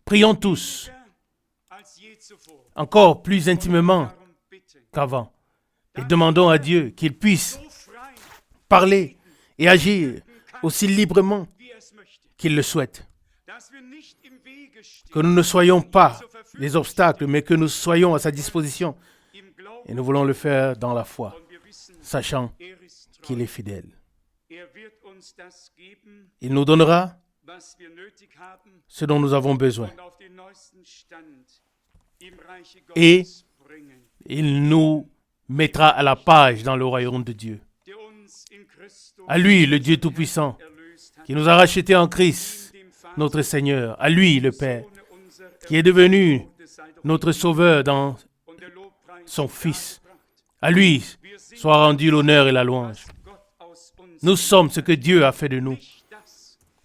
S1: Prions tous, encore plus intimement qu'avant, et demandons à Dieu qu'il puisse parler et agir aussi librement qu'il le souhaite. Que nous ne soyons pas des obstacles, mais que nous soyons à sa disposition. Et nous voulons le faire dans la foi, sachant qu'il est fidèle. Il nous donnera ce dont nous avons besoin. Et il nous mettra à la page dans le royaume de Dieu. À lui, le Dieu Tout-Puissant, qui nous a rachetés en Christ, notre Seigneur. À lui, le Père, qui est devenu notre Sauveur dans son Fils. À lui soit rendu l'honneur et la louange. Nous sommes ce que Dieu a fait de nous,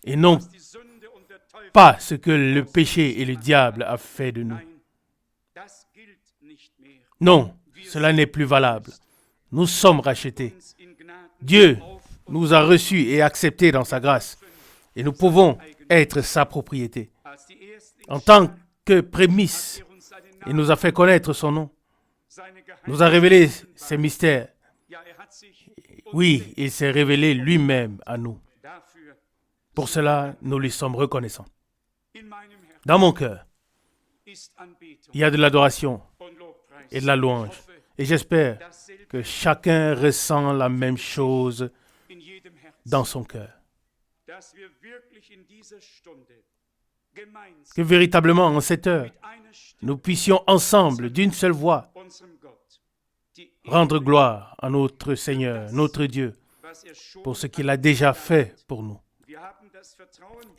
S1: et non pas ce que le péché et le diable a fait de nous. Non, cela n'est plus valable. Nous sommes rachetés. Dieu nous a reçus et acceptés dans sa grâce, et nous pouvons être sa propriété. En tant que prémisse, il nous a fait connaître son nom, nous a révélé ses mystères. Oui, il s'est révélé lui-même à nous. Pour cela, nous lui sommes reconnaissants. Dans mon cœur, il y a de l'adoration et de la louange. Et j'espère que chacun ressent la même chose dans son cœur. Que véritablement, en cette heure, nous puissions ensemble, d'une seule voix, rendre gloire à notre Seigneur, notre Dieu, pour ce qu'il a déjà fait pour nous.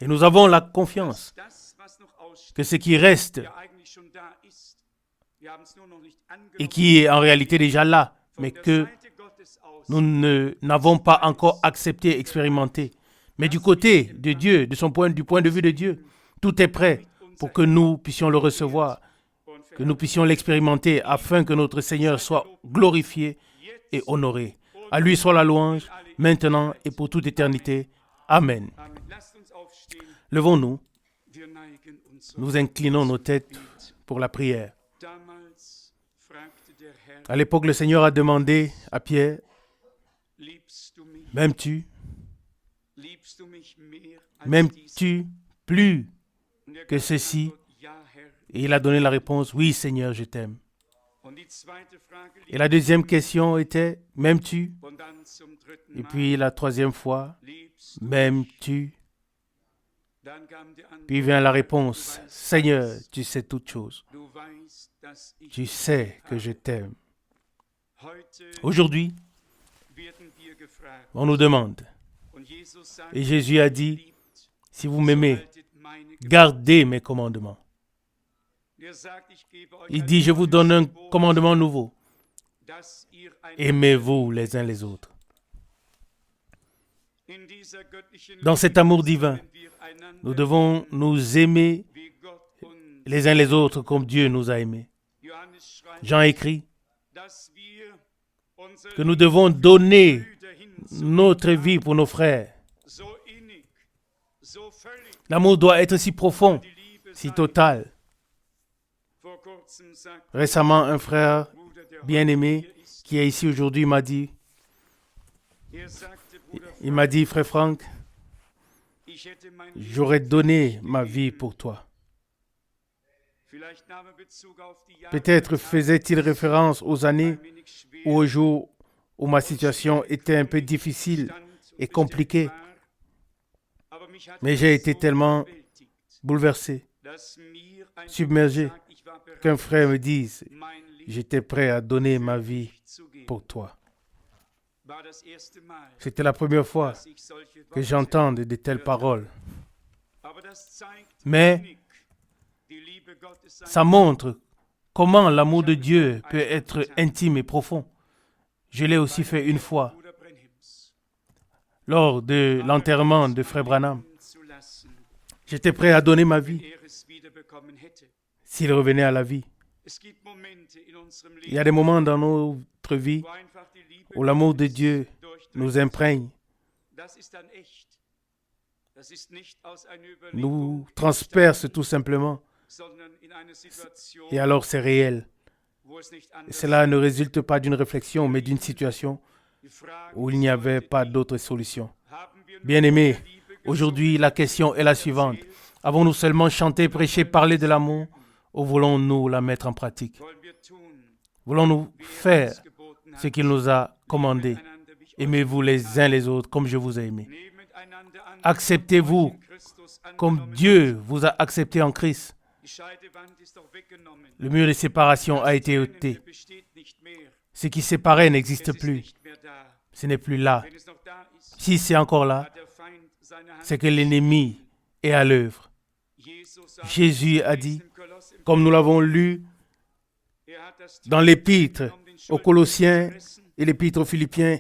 S1: Et nous avons la confiance que ce qui reste et qui est en réalité déjà là, mais que nous n'avons pas encore accepté, expérimenté. Mais du côté de Dieu, du point de vue de Dieu, tout est prêt pour que nous puissions le recevoir, que nous puissions l'expérimenter afin que notre Seigneur soit glorifié et honoré. À lui soit la louange, maintenant et pour toute éternité. Amen. Levons-nous, nous inclinons nos têtes pour la prière. À l'époque, le Seigneur a demandé à Pierre, « M'aimes-tu? M'aimes-tu plus que ceci ?» Et il a donné la réponse, « Oui, Seigneur, je t'aime. » Et la deuxième question était, « M'aimes-tu? » Et puis la troisième fois, « M'aimes-tu? » Puis vient la réponse, « Seigneur, tu sais toutes choses. Tu sais que je t'aime. » Aujourd'hui, on nous demande, et Jésus a dit, « Si vous m'aimez, gardez mes commandements. » Il dit, « Je vous donne un commandement nouveau. Aimez-vous les uns les autres. » Dans cet amour divin, nous devons nous aimer les uns les autres comme Dieu nous a aimés. Jean écrit que nous devons donner notre vie pour nos frères. L'amour doit être si profond, si total. Récemment, un frère bien-aimé qui est ici aujourd'hui m'a dit, frère Franck, j'aurais donné ma vie pour toi. Peut-être faisait-il référence aux années ou aux jours où ma situation était un peu difficile et compliquée. Mais j'ai été tellement bouleversé, submergé, qu'un frère me dise, j'étais prêt à donner ma vie pour toi. C'était la première fois que j'entende de telles paroles. Mais ça montre comment l'amour de Dieu peut être intime et profond. Je l'ai aussi fait une fois, lors de l'enterrement de Frère Branham. J'étais prêt à donner ma vie s'il revenait à la vie. Il y a des moments dans notre vie où l'amour de Dieu nous imprègne, nous transperce tout simplement. Et alors c'est réel. Et cela ne résulte pas d'une réflexion, mais d'une situation où il n'y avait pas d'autre solution. Bien-aimés, aujourd'hui la question est la suivante. Avons-nous seulement chanté, prêché, parlé de l'amour, ou voulons-nous la mettre en pratique? Voulons-nous faire ce qu'il nous a commandé? Aimez-vous les uns les autres comme je vous ai aimé. Acceptez-vous comme Dieu vous a accepté en Christ. Le mur de séparation a été ôté. Ce qui séparait n'existe plus. Ce n'est plus là. Si c'est encore là, c'est que l'ennemi est à l'œuvre. Jésus a dit, comme nous l'avons lu dans l'épître aux Colossiens et l'épître aux Philippiens,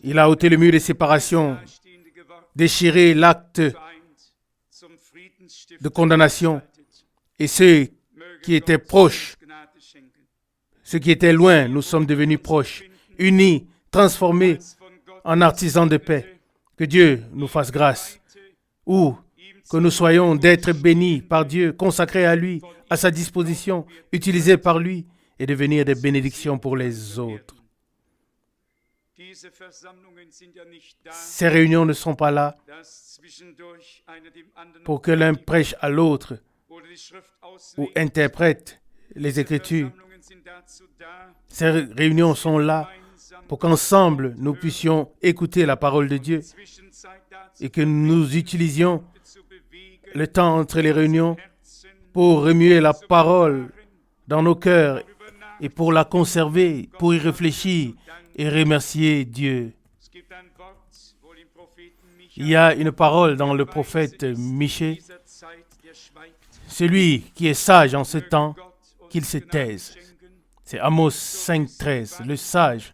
S1: il a ôté le mur de séparation, déchiré l'acte de condamnation, et ceux qui étaient proches, ceux qui étaient loin, nous sommes devenus proches, unis, transformés en artisans de paix. Que Dieu nous fasse grâce, ou que nous soyons d'être bénis par Dieu, consacrés à lui, à sa disposition, utilisés par lui, et devenir des bénédictions pour les autres. Ces réunions ne sont pas là pour que l'un prêche à l'autre ou interprète les Écritures. Ces réunions sont là pour qu'ensemble nous puissions écouter la parole de Dieu et que nous utilisions le temps entre les réunions pour remuer la parole dans nos cœurs et pour la conserver, pour y réfléchir et remercier Dieu. Il y a une parole dans le prophète Michée. Celui qui est sage en ce temps, qu'il se taise. C'est Amos 5,13. Le sage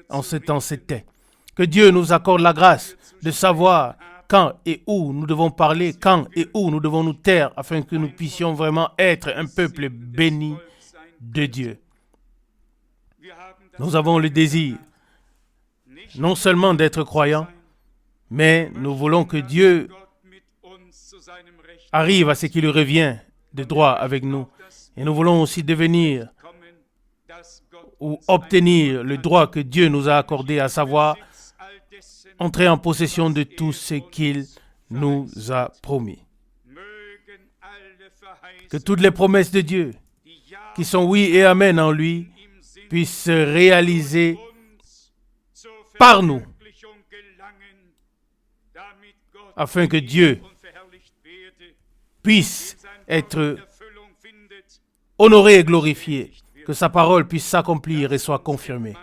S1: en ce temps se tait. Que Dieu nous accorde la grâce de savoir quand et où nous devons parler, quand et où nous devons nous taire, afin que nous puissions vraiment être un peuple béni de Dieu. Nous avons le désir, non seulement d'être croyants, mais nous voulons que Dieu arrive à ce qui lui revient de droit avec nous. Et nous voulons aussi devenir ou obtenir le droit que Dieu nous a accordé, à savoir entrer en possession de tout ce qu'il nous a promis. Que toutes les promesses de Dieu, qui sont oui et amen en lui, puissent se réaliser par nous, afin que Dieu puisse être honoré et glorifié, que sa parole puisse s'accomplir et soit confirmée.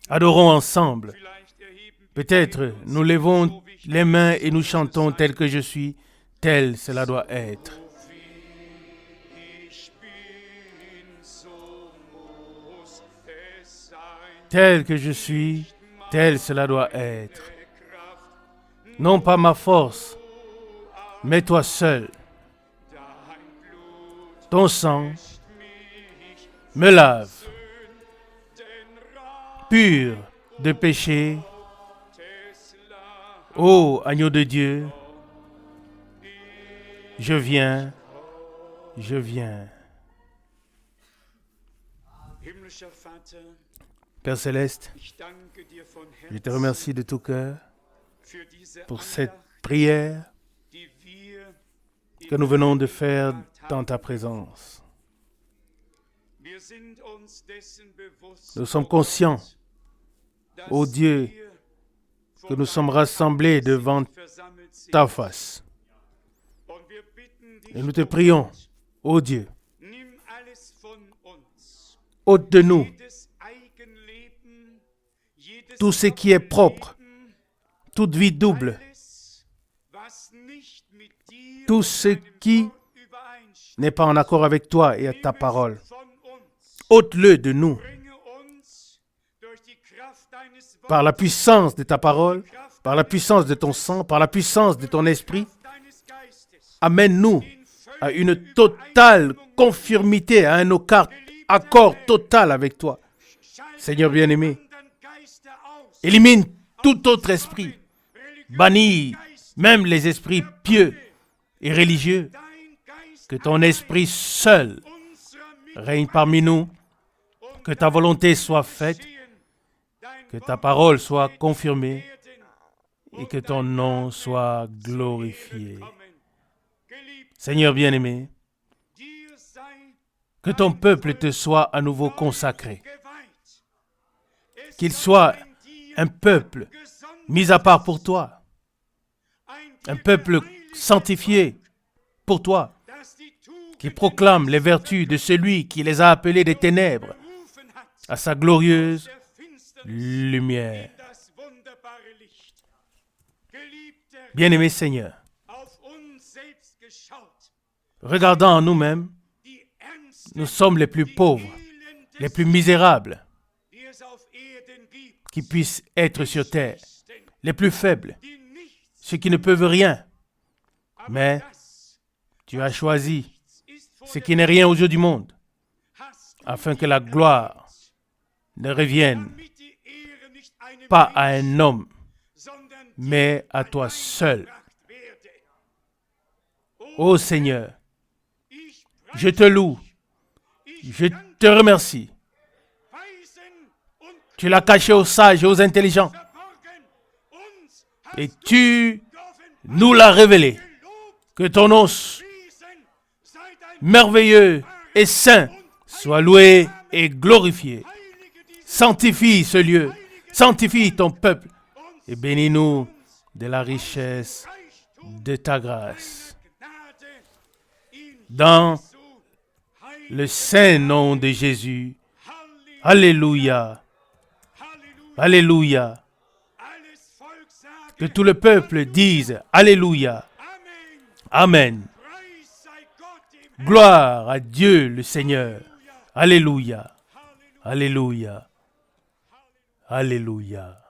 S1: Adorons ensemble. Peut-être nous levons les mains et nous chantons tel que je suis, tel cela doit être. Tel que je suis, tel cela doit être. Non pas ma force, mais toi seul. Ton sang me lave, pur de péché. Ô agneau de Dieu, je viens, je viens. Père Céleste, je te remercie de tout cœur pour cette prière que nous venons de faire dans ta présence. Nous sommes conscients, ô Dieu, que nous sommes rassemblés devant ta face. Et nous te prions, ô Dieu, ôte de nous tout ce qui est propre, toute vie double, tout ce qui n'est pas en accord avec toi et ta parole. Ôte-le de nous par la puissance de ta parole, par la puissance de ton sang, par la puissance de ton esprit. Amène-nous à une totale conformité, à un accord total avec toi. Seigneur bien-aimé, élimine tout autre esprit, bannis même les esprits pieux et religieux. Que ton esprit seul règne parmi nous, que ta volonté soit faite, que ta parole soit confirmée et que ton nom soit glorifié. Seigneur bien-aimé, que ton peuple te soit à nouveau consacré, qu'il soit un peuple mis à part pour toi, un peuple sanctifié pour toi, qui proclame les vertus de celui qui les a appelés des ténèbres à sa glorieuse lumière. Bien-aimé Seigneur, regardant en nous-mêmes, nous sommes les plus pauvres, les plus misérables qui puissent être sur terre, les plus faibles, ceux qui ne peuvent rien. Mais tu as choisi ce qui n'est rien aux yeux du monde, afin que la gloire ne revienne pas à un homme, mais à toi seul. Ô Seigneur, je te loue, je te remercie. Tu l'as caché aux sages et aux intelligents, et tu nous l'as révélé. Que ton nom merveilleux et saint soit loué et glorifié. Sanctifie ce lieu, sanctifie ton peuple et bénis-nous de la richesse de ta grâce. Dans le saint nom de Jésus, alléluia, alléluia. Que tout le peuple dise alléluia, amen. Gloire à Dieu le Seigneur. Alléluia, alléluia, alléluia.